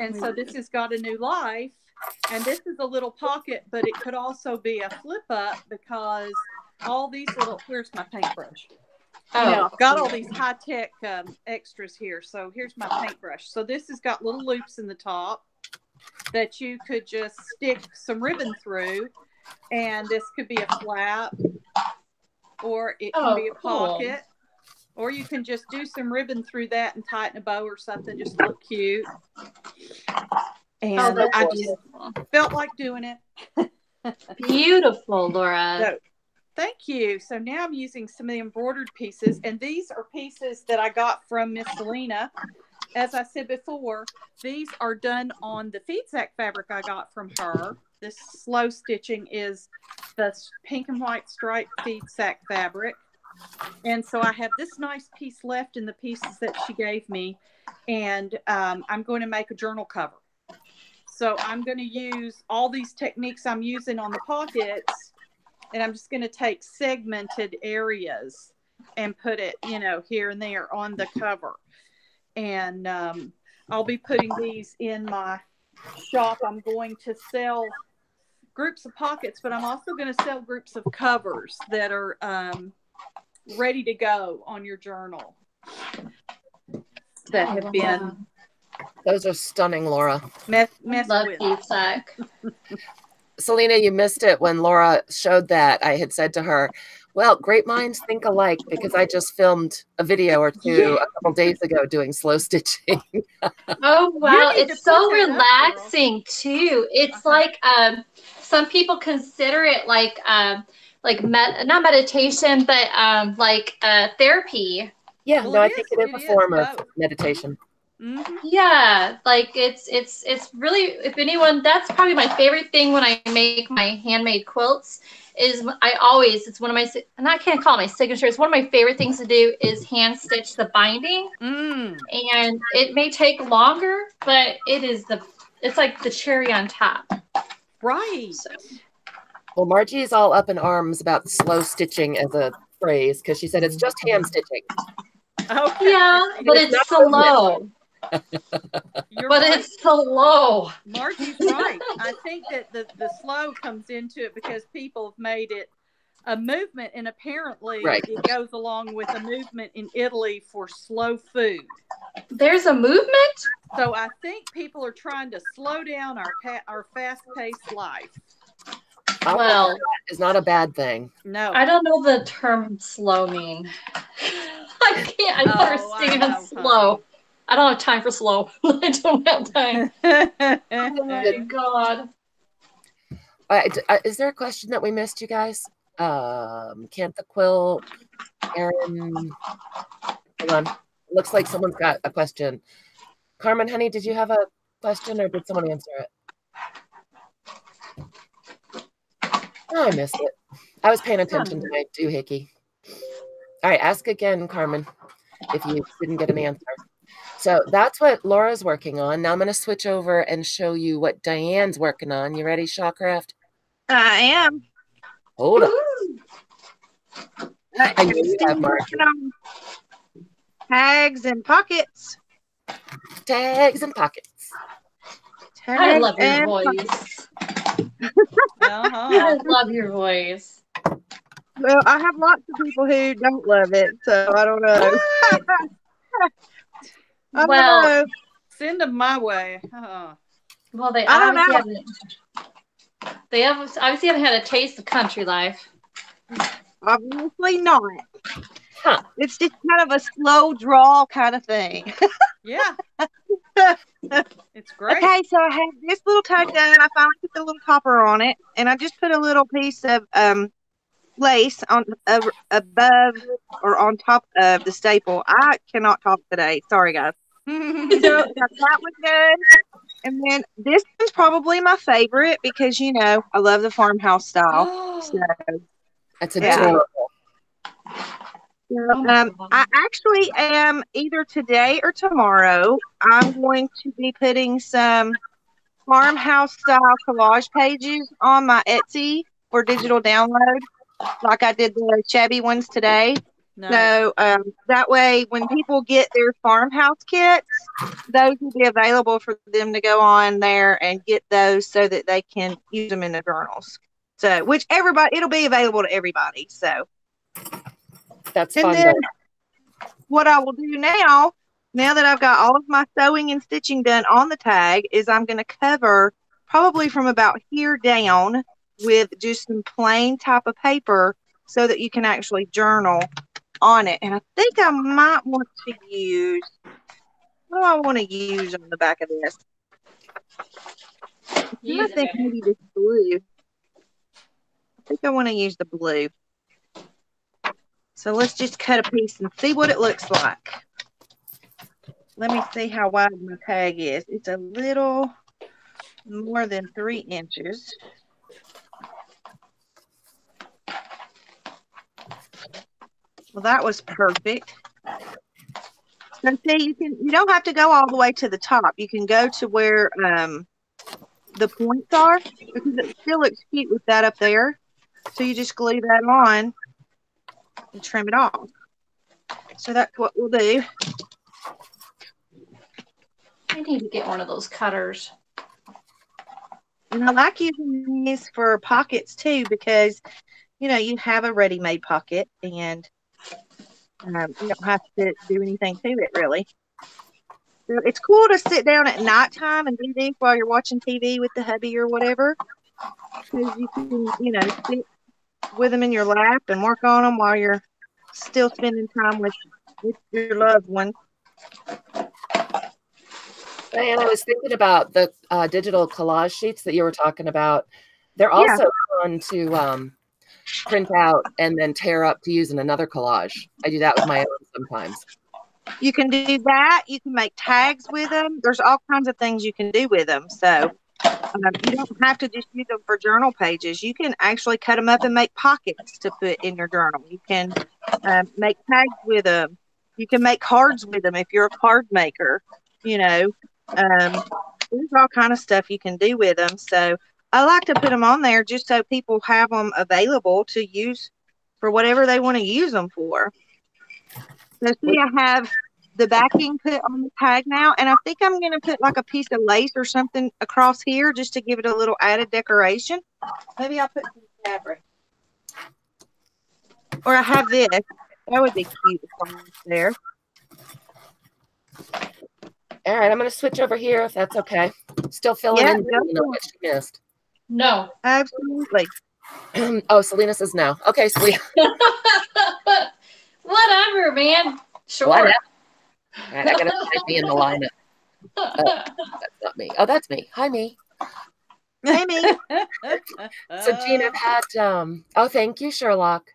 And so this has got a new life. And this is a little pocket, but it could also be a flip up, because all these little, where's my paintbrush? I've got all these high-tech extras here. So here's my paintbrush. So this has got little loops in the top that you could just stick some ribbon through. And this could be a flap, or it can be a pocket. Or you can just do some ribbon through that and tighten a bow or something, just look cute. And I just felt like doing it. Beautiful, Laura. So, thank you. So now I'm using some of the embroidered pieces, and these are pieces that I got from Miss Lena. As I said before, these are done on the feed sack fabric I got from her. This slow stitching is the pink and white striped feed sack fabric. And so I have this nice piece left in the pieces that she gave me, and I'm going to make a journal cover. So I'm going to use all these techniques I'm using on the pockets, and I'm just going to take segmented areas and put it, here and there on the cover. And I'll be putting these in my shop. I'm going to sell groups of pockets, but I'm also going to sell groups of covers that are ready to go on your journal that have been. Those are stunning, Laura. Love feed sack. Selena, you missed it when Laura showed that. I had said to her, well, great minds think alike, because I just filmed a video or two a couple days ago doing slow stitching. Oh, wow. It's so relaxing, too. It's like some people consider it like not meditation, but like therapy. Yeah, well, no, I think it is a form of meditation. Mm-hmm. Yeah, like it's really, if anyone, that's probably my favorite thing when I make my handmade quilts is it's one of my, and I can't call it my signature, it's one of my favorite things to do is hand stitch the binding. And it may take longer, but it's like the cherry on top. Right. So. Well, Margie's all up in arms about slow stitching as a phrase, because she said it's just hand stitching. Okay. Yeah, but it's slow. It's slow. Margie's right. I think that the slow comes into it because people have made it a movement, and apparently it goes along with a movement in Italy for slow food. There's a movement? So I think people are trying to slow down our fast-paced life. Well, it's not a bad thing. No. I don't know the term slow mean. I can't. I don't understand slow. I don't have time for slow. I don't have time. Oh my God. Is there a question that we missed, you guys? Can't the quilt, Aaron? Hold on. Looks like someone's got a question. Carmen, honey, did you have a question, or did someone answer it? Oh, I missed it. I was paying attention to my doohickey. All right, ask again, Carmen, if you didn't get an answer. So that's what Laura's working on. Now I'm going to switch over and show you what Diane's working on. You ready, Shawcraft? I am. Hold up. I know you have margin. Tags and pockets. Tags and pockets. I love your voice. I love your voice. Well, I have lots of people who don't love it, so I don't know. Well, send them my way. Well, they obviously haven't had a taste of country life. Obviously not. Huh. It's just kind of a slow draw kind of thing. Yeah. It's great. Okay, so I have this little tag done. I finally put the little topper on it, and I just put a little piece of lace on above or on top of the staple. I cannot talk today. Sorry, guys. So that was good. And then this one's probably my favorite because, you know, I love the farmhouse style. So, That's yeah. adorable. I actually am either today or tomorrow. I'm going to be putting some farmhouse style collage pages on my Etsy for digital download, like I did the shabby ones today. Nice. So that way, when people get their farmhouse kits, those will be available for them to go on there and get those so that they can use them in the journals. So, which everybody, it'll be available to everybody. So, That's and fun. then what I will do now that I've got all of my sewing and stitching done on the tag, is I'm going to cover probably from about here down with just some plain type of paper so that you can actually journal on it. And I think I might want to use, what do I want to use on the back of this? I think maybe this blue. I think I want to use the blue. So let's just cut a piece and see what it looks like. Let me see how wide my tag is. It's a little more than 3 inches. Well, that was perfect. So see, you don't have to go all the way to the top. You can go to where the points are, because it still looks cute with that up there. So you just glue that on and trim it off. So that's what we'll do. I need to get one of those cutters. And I like using these for pockets too, because, you know, you have a ready-made pocket and you don't have to do anything to it, really. So it's cool to sit down at nighttime and do these while you're watching TV with the hubby or whatever, because you can, you know, sit with them in your lap and work on them while you're still spending time with your loved one. Diane, I was thinking about the digital collage sheets that you were talking about. They're also fun to print out and then tear up to use in another collage. I do that with my own sometimes. You can do that. You can make tags with them. There's all kinds of things you can do with them. So you don't have to just use them for journal pages. You can actually cut them up and make pockets to put in your journal. You can make tags with them. You can make cards with them if you're a card maker. You know, there's all kind of stuff you can do with them. So I like to put them on there just so people have them available to use for whatever they want to use them for. So see, I have the backing put on the tag now, and I think I'm going to put like a piece of lace or something across here just to give it a little added decoration. Maybe I'll put some fabric. Or I have this. That would be cute there. All right, I'm going to switch over here if that's okay. Still filling in what she missed. No. Absolutely. Oh, Selena says no. Okay, Selena. Whatever, man. Sure. Whatever. All right, I got to type me in the lineup. That's not me. Oh, that's me. Hi, me. Hey, me. So, Jean, I've had, oh, thank you, Sherlock.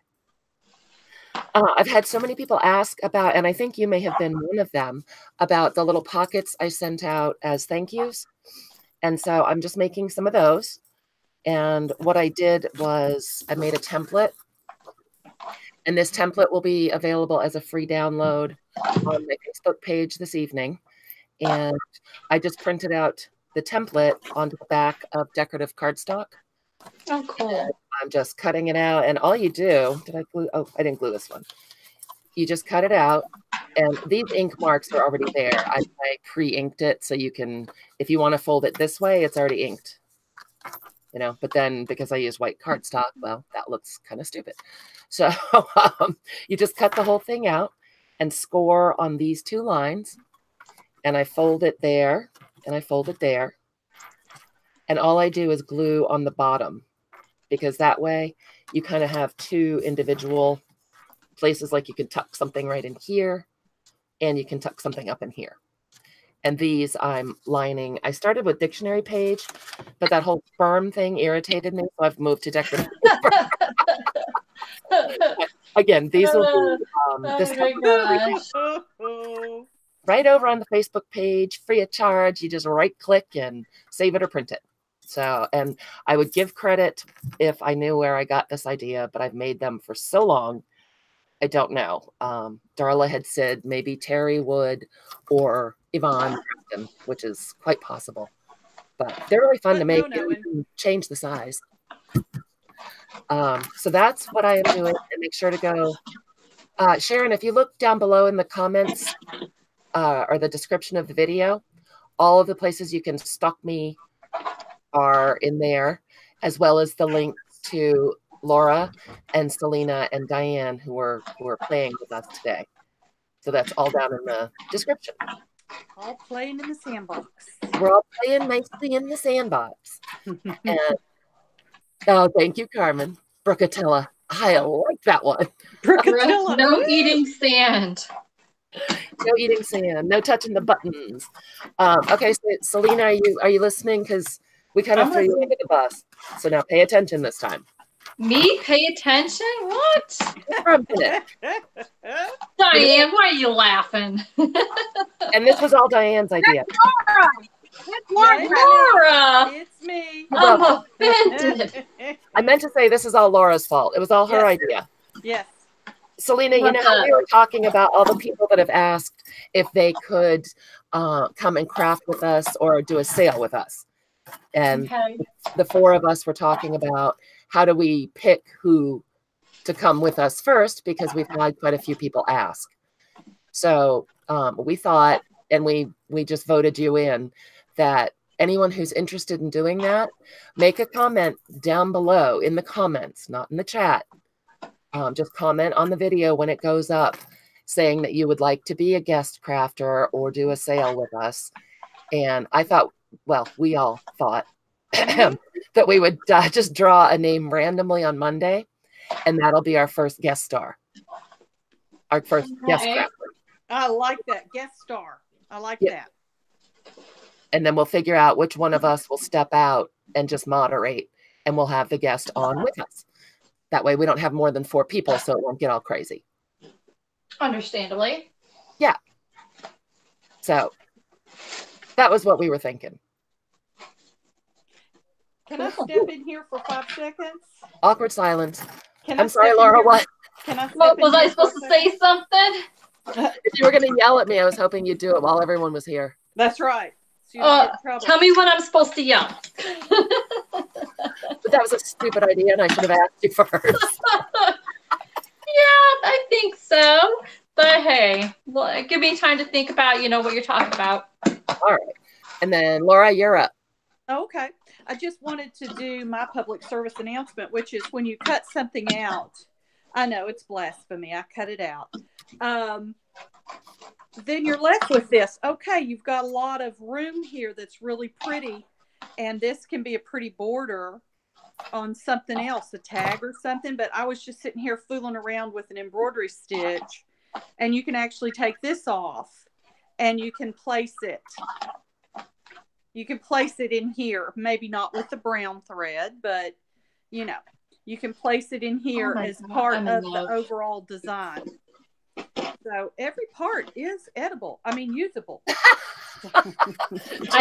I've had so many people ask about, and I think you may have been one of them, about the little pockets I sent out as thank yous. And so I'm just making some of those. And what I did was I made a template. And this template will be available as a free download on my Facebook page this evening. And I just printed out the template onto the back of decorative cardstock. Oh, cool. I'm just cutting it out. And all you do, did I glue? Oh, I didn't glue this one. You just cut it out. And these ink marks are already there. I pre-inked it so you can, if you want to fold it this way, it's already inked. You know, but then because I use white cardstock, well, that looks kind of stupid. So you just cut the whole thing out and score on these two lines. And I fold it there and I fold it there. And all I do is glue on the bottom, because that way you kind of have two individual places, like you can tuck something right in here and you can tuck something up in here. And these I'm lining. I started with dictionary page, but that whole firm thing irritated me, so I've moved to decorative. Again, these will be Oh this my gosh. right over on the Facebook page, free of charge. You just right click and save it or print it. So, and I would give credit if I knew where I got this idea, but I've made them for so long, I don't know. Darla had said maybe Terry would or Yvonne, which is quite possible. But they're really fun to make. You can change the size. So that's what I am doing. And make sure to go. Sharon, if you look down below in the comments or the description of the video, all of the places you can stalk me are in there, as well as the links to Laura and Selena and Diane who are playing with us today. So that's all down in the description. All playing in the sandbox. We're all playing nicely in the sandbox. And oh, thank you, Carmen. Brookatilla. I like that one. Brookatilla. No eating sand. No eating sand. No touching the buttons. Okay, so Selena, are you listening? Because we kind of threw you under the bus. So now pay attention this time. Me? Pay attention? What? For a minute. Diane, why are you laughing? And this was all Diane's idea. Laura! It's me. I'm offended. I meant to say this is all Laura's fault. It was all her idea. Yes. Selena, you know how we were talking about all the people that have asked if they could come and craft with us or do a sale with us. And the four of us were talking about how do we pick who to come with us first, because we've had quite a few people ask. So we thought, and we just voted you in, that anyone who's interested in doing that, make a comment down below in the comments, not in the chat. Just comment on the video when it goes up saying that you would like to be a guest crafter or do a sale with us. And I thought, well, we all thought that we would just draw a name randomly on Monday, and that'll be our first guest star. Our first guest crafter. I like that. Guest star. I like that. And then we'll figure out which one of us will step out and just moderate, and we'll have the guest on with us. That way we don't have more than 4 people, so it won't get all crazy. Understandably. Yeah. So that was what we were thinking. Can I step in here for 5 seconds? Awkward silence. I'm sorry, Laura, what? Can I was I supposed to say something? If you were going to yell at me, I was hoping you'd do it while everyone was here. That's right. So tell me when I'm supposed to yell. But that was a stupid idea, and I should have asked you first. Yeah, I think so. But hey, well, give me time to think about, what you're talking about. All right. And then, Laura, you're up. Okay. I just wanted to do my public service announcement, which is when you cut something out. I know it's blasphemy. I cut it out. Then you're left with this. Okay, you've got a lot of room here that's really pretty, and this can be a pretty border on something else, a tag or something. But I was just sitting here fooling around with an embroidery stitch, and you can actually take this off and you can place it. You can place it in here, maybe not with the brown thread, but you can place it in here as part of the overall design. So every part is edible. I mean, usable. I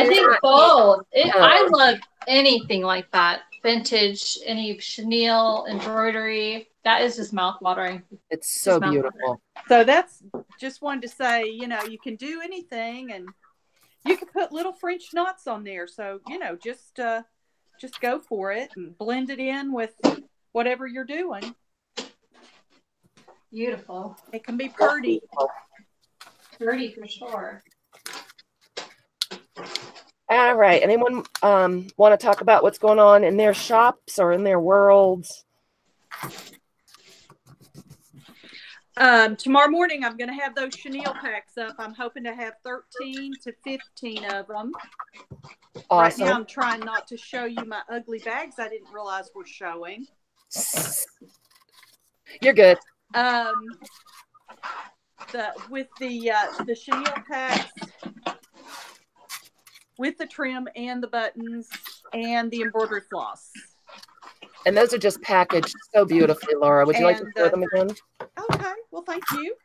think both. I love anything like that. Vintage, any chenille, embroidery. That is just mouth-watering. It's so beautiful. So that's just wanted to say, you can do anything, and you can put little French knots on there. So, just go for it and blend it in with whatever you're doing. Beautiful. It can be pretty. Pretty for sure. All right. Anyone want to talk about what's going on in their shops or in their worlds? Tomorrow morning, I'm going to have those chenille packs up. I'm hoping to have 13 to 15 of them. Awesome. Right now, I'm trying not to show you my ugly bags I didn't realize were showing. You're good. With the chenille packs, with the trim and the buttons and the embroidery floss. And those are just packaged so beautifully, Laura. Would you like to show them again? Okay. Well, thank you.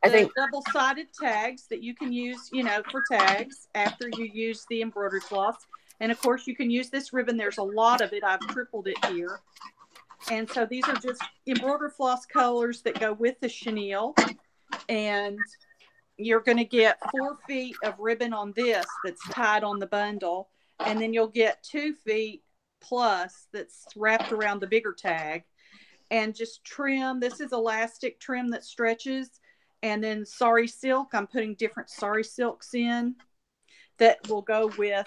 I think double-sided tags that you can use, you know, for tags after you use the embroidery floss. And of course, you can use this ribbon. There's a lot of it. I've tripled it here. And so these are just embroidery floss colors that go with the chenille. And you're going to get 4 feet of ribbon on this that's tied on the bundle. And then you'll get 2 feet plus that's wrapped around the bigger tag. And just trim. This is elastic trim that stretches. And then sari silk. I'm putting different sari silks in that will go with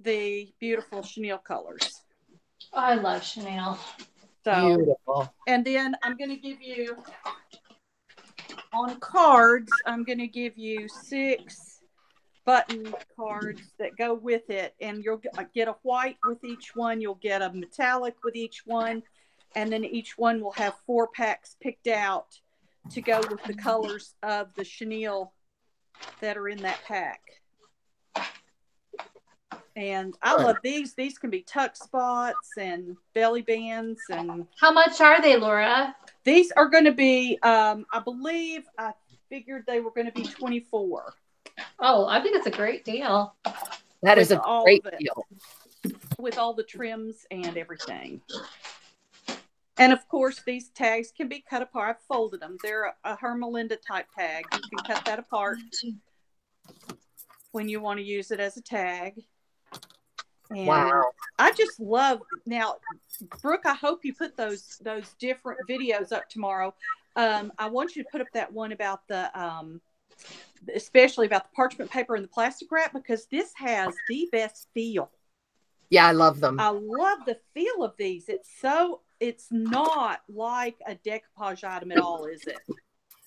the beautiful chenille colors. Oh, I love chenille. So beautiful. And then I'm going to give you, on cards, I'm going to give you 6 button cards that go with it. And you'll get a white with each one. You'll get a metallic with each one. And then each one will have 4 packs picked out to go with the colors of the chenille that are in that pack. And I love these. These can be tuck spots and belly bands. And how much are they, Laura? These are going to be, I believe, I figured they were going to be 24. Oh, I think it's a great deal. That is a great deal. With all the trims and everything. And of course, these tags can be cut apart. I've folded them. They're a Hermelinda type tag. You can cut that apart when you want to use it as a tag. And wow. I just love, now, Brooke, I hope you put those different videos up tomorrow. I want you to put up that one about the, especially about the parchment paper and the plastic wrap, because this has the best feel. Yeah, I love them. I love the feel of these. It's not like a decoupage item at all, is it?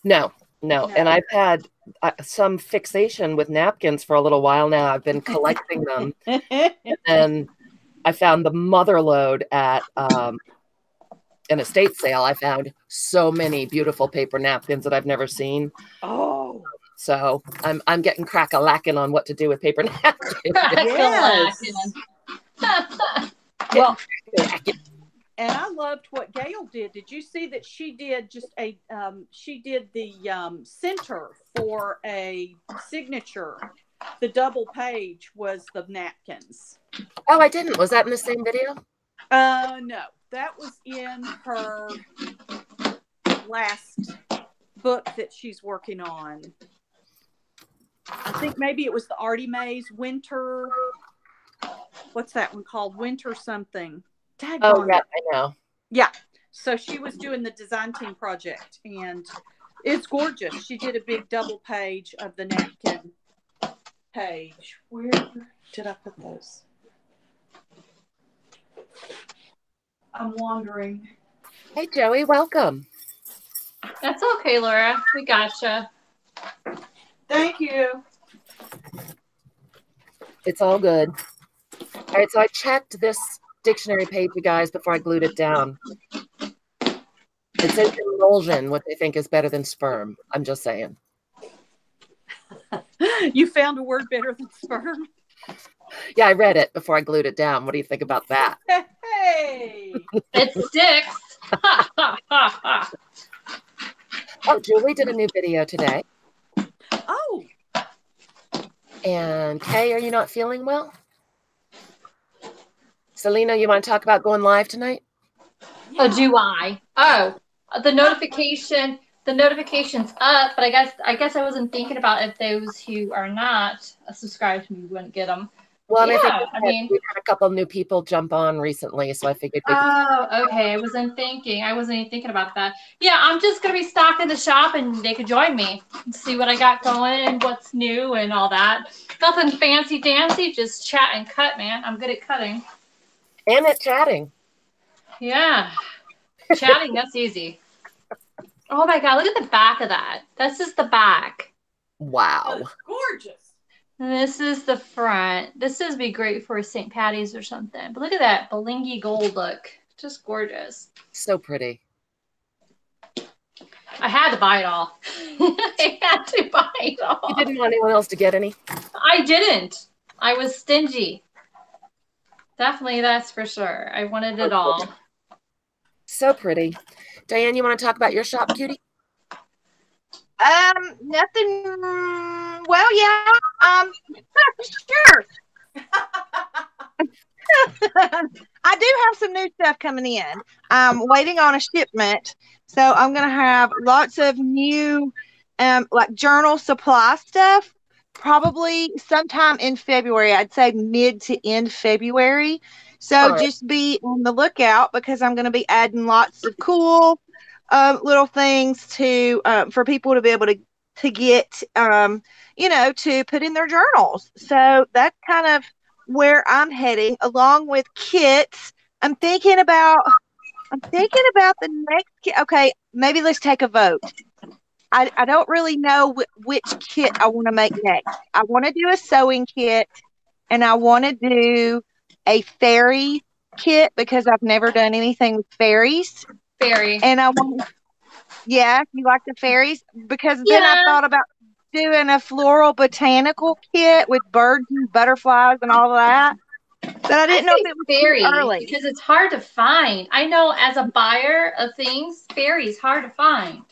No. And I've had some fixation with napkins for a little while now. I've been collecting them. And I found the mother load at an estate sale. I found so many beautiful paper napkins that I've never seen. Oh. So I'm getting crack-a-lacking on what to do with paper napkins. Yes. Well, and I loved what Gail did. Did you see that she did just she did the center for a signature. The double page was the napkins. Oh, I didn't. Was that in the same video? No, that was in her last book that she's working on. I think maybe it was the Artie Mae's Winter. What's that one called? Winter something. Oh, yeah, I know. Yeah. So she was doing the design team project, and it's gorgeous. She did a big double page of the napkin page. Where did I put those? I'm wandering. Hey, Joey, welcome. That's okay, Laura. We gotcha. Thank you. It's all good. All right, so I checked this dictionary page, you guys, before I glued it down. It says emulsion, what they think is better than sperm. I'm just saying. You found a word better than sperm? Yeah, I read it before I glued it down. What do you think about that? Hey! It sticks. Oh, Julie did a new video today. Oh! And Kay, are you not feeling well? Selena, you want to talk about going live tonight? Yeah. Oh, do I? Oh, the notification's up, but I guess I wasn't thinking about if those who are not subscribed to me wouldn't get them. Well, yeah, we've had a couple new people jump on recently, so I figured. Oh, okay. I wasn't even thinking about that. Yeah, I'm just gonna be stocking the shop, and they could join me and see what I got going and what's new and all that. Nothing fancy dancy, just chat and cut, man. I'm good at cutting. And at chatting. Yeah, chatting, that's easy. Oh my God, look at the back of that. This is the back. Wow. That's gorgeous. And this is the front. This would be great for St. Patty's or something. But look at that blingy gold look. Just gorgeous. So pretty. I had to buy it all. I had to buy it all. You didn't want anyone else to get any? I didn't. I was stingy. Definitely, that's for sure. I wanted it all. So pretty. Diane, you want to talk about your shop, cutie? Nothing. Well, yeah. Sure. I do have some new stuff coming in. I'm waiting on a shipment, so I'm gonna have lots of new, like journal supply stuff. Probably sometime in February. I'd say mid to end February. So just be on the lookout because I'm going to be adding lots of cool little things to for people to be able to get to put in their journals. So that's kind of where I'm heading, along with kits. I'm thinking about the next kit. Okay, maybe let's take a vote. I don't really know which kit I want to make next. I want to do a sewing kit, and I want to do a fairy kit because I've never done anything with fairies. Fairy. And I want, yeah, you like the fairies? Because Yeah. then I thought about doing a floral botanical kit with birds and butterflies and all that. But I didn't know if it was fairy too early. because it's hard to find. I know as a buyer of things, fairy's hard to find.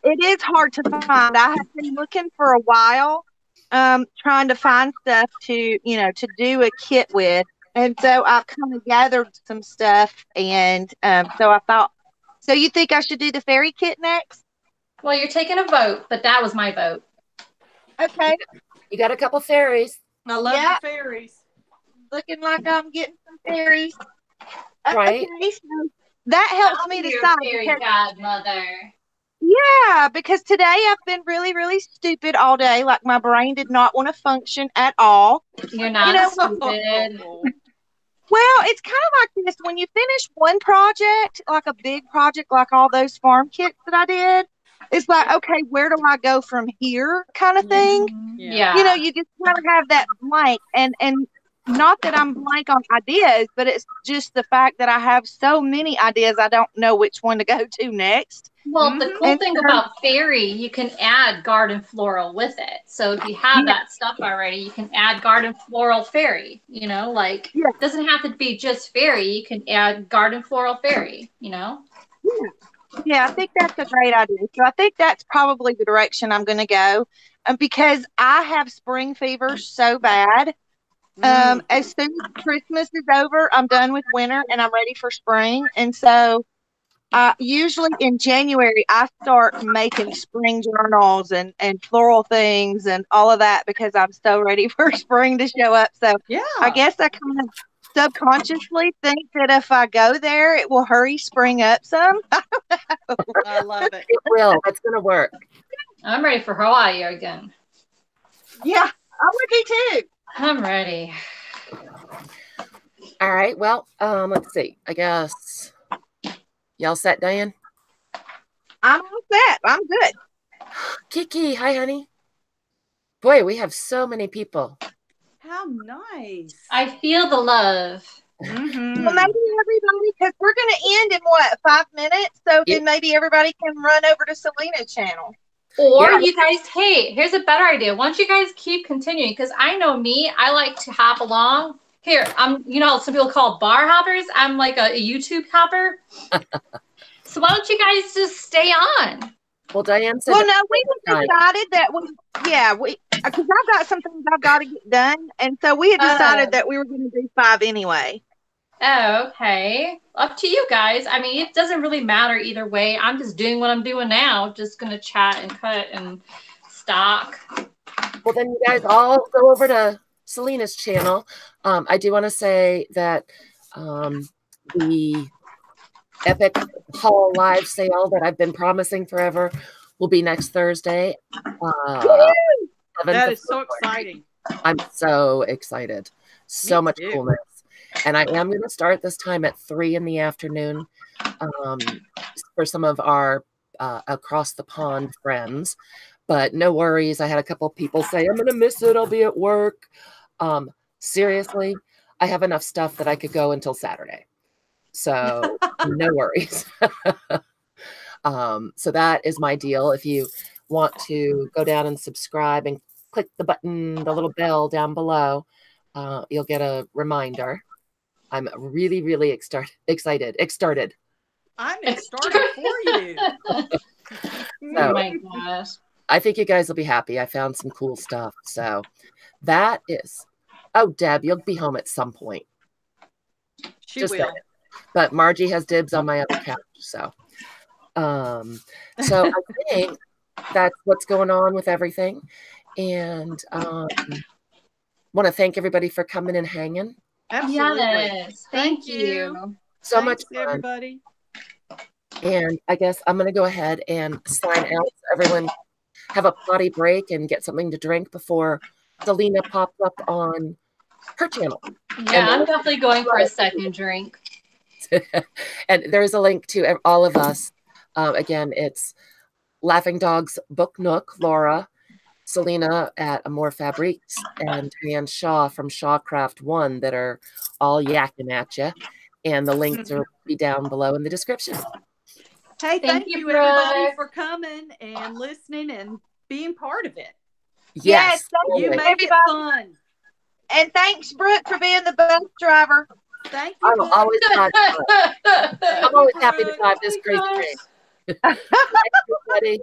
It is hard to find. I have been looking for a while, trying to find stuff to do a kit with. And so I've kind of gathered some stuff. And so I thought, so you think I should do the fairy kit next? Well, you're taking a vote, but that was my vote. Okay. You got a couple fairies. I love the fairies. Looking like I'm getting some fairies. Right. Okay, so that helps me decide. Fairy godmother. Yeah, because today I've been really, really stupid all day. Like my brain did not want to function at all. You're not stupid. Well, it's kind of like this. When you finish one project, like a big project, like all those farm kits that I did, it's like, okay, where do I go from here kind of thing? Yeah. You just kind of have that blank. And not that I'm blank on ideas, but it's just the fact that I have so many ideas, I don't know which one to go to next. Well, the cool thing about fairy, you can add garden floral with it. So if you have that stuff already, you can add garden floral fairy, it doesn't have to be just fairy. You can add garden floral fairy, Yeah, I think that's a great idea. So I think that's probably the direction I'm going to go because I have spring fever so bad. As soon as Christmas is over, I'm done with winter and I'm ready for spring. And so usually in January, I start making spring journals and floral things and all of that because I'm so ready for spring to show up. So I guess I kind of subconsciously think that if I go there, it will hurry spring up some. I love it. It will. It's going to work. I'm ready for Hawaii again. Yeah, I would be too. I'm ready. All right. Well, let's see. I guess y'all set, Diane? I'm all set. I'm good. Kiki, hi, honey. Boy, we have so many people. How nice. I feel the love. Mm-hmm. Well, maybe everybody, because we're going to end in 5 minutes? So then maybe everybody can run over to Selena's channel. Or you guys, hey, here's a better idea. Why don't you guys keep continuing? Because I know me, I like to hop along. Here, some people call bar hoppers. I'm like a YouTube hopper. So why don't you guys just stay on? Well, Diane said. Well, no, we decided that because I've got some things I've got to get done, and so we had decided that we were going to do 5 anyway. Oh, okay. Up to you guys. I mean, it doesn't really matter either way. I'm just doing what I'm doing now. Just going to chat and cut and stock. Well, then you guys all go over to Selena's channel. I do want to say that the Epic Haul live sale that I've been promising forever will be next Thursday. That is so exciting. I'm so excited. So much coolness. And I am going to start this time at 3 in the afternoon for some of our across the pond friends. But no worries. I had a couple of people say, I'm going to miss it. I'll be at work. Seriously, I have enough stuff that I could go until Saturday. So no worries. So that is my deal. If you want to go down and subscribe and click the button, the little bell down below, you'll get a reminder. I'm really, really excited. I'm excited for you. Oh my gosh. I think you guys will be happy. I found some cool stuff. So that is, oh, Deb, you'll be home at some point. She Just will. saying. But Margie has dibs on my other couch. So I think that's what's going on with everything. And want to thank everybody for coming and hanging. Absolutely. Yes. Thank you. So Thanks, much fun. everybody. And I guess I'm going to go ahead and sign out so everyone have a potty break and get something to drink before Lena pops up on her channel. Yeah, I'm definitely going for a second drink. And there's a link to all of us. Again, it's Laughing Dogs Book Nook, Laura, Selena at Amour Fabriques, and Diane Shaw from Shawcraft1 that are all yakking at you. And the links will be down below in the description. Hey, thank you Brooke. everybody for coming and listening and being part of it. Yes, thank You you, make it everybody. fun. And thanks, Brooke, for being the bus driver. Thank you. I'm Brooke. always happy to drive this crazy train. Thanks, everybody.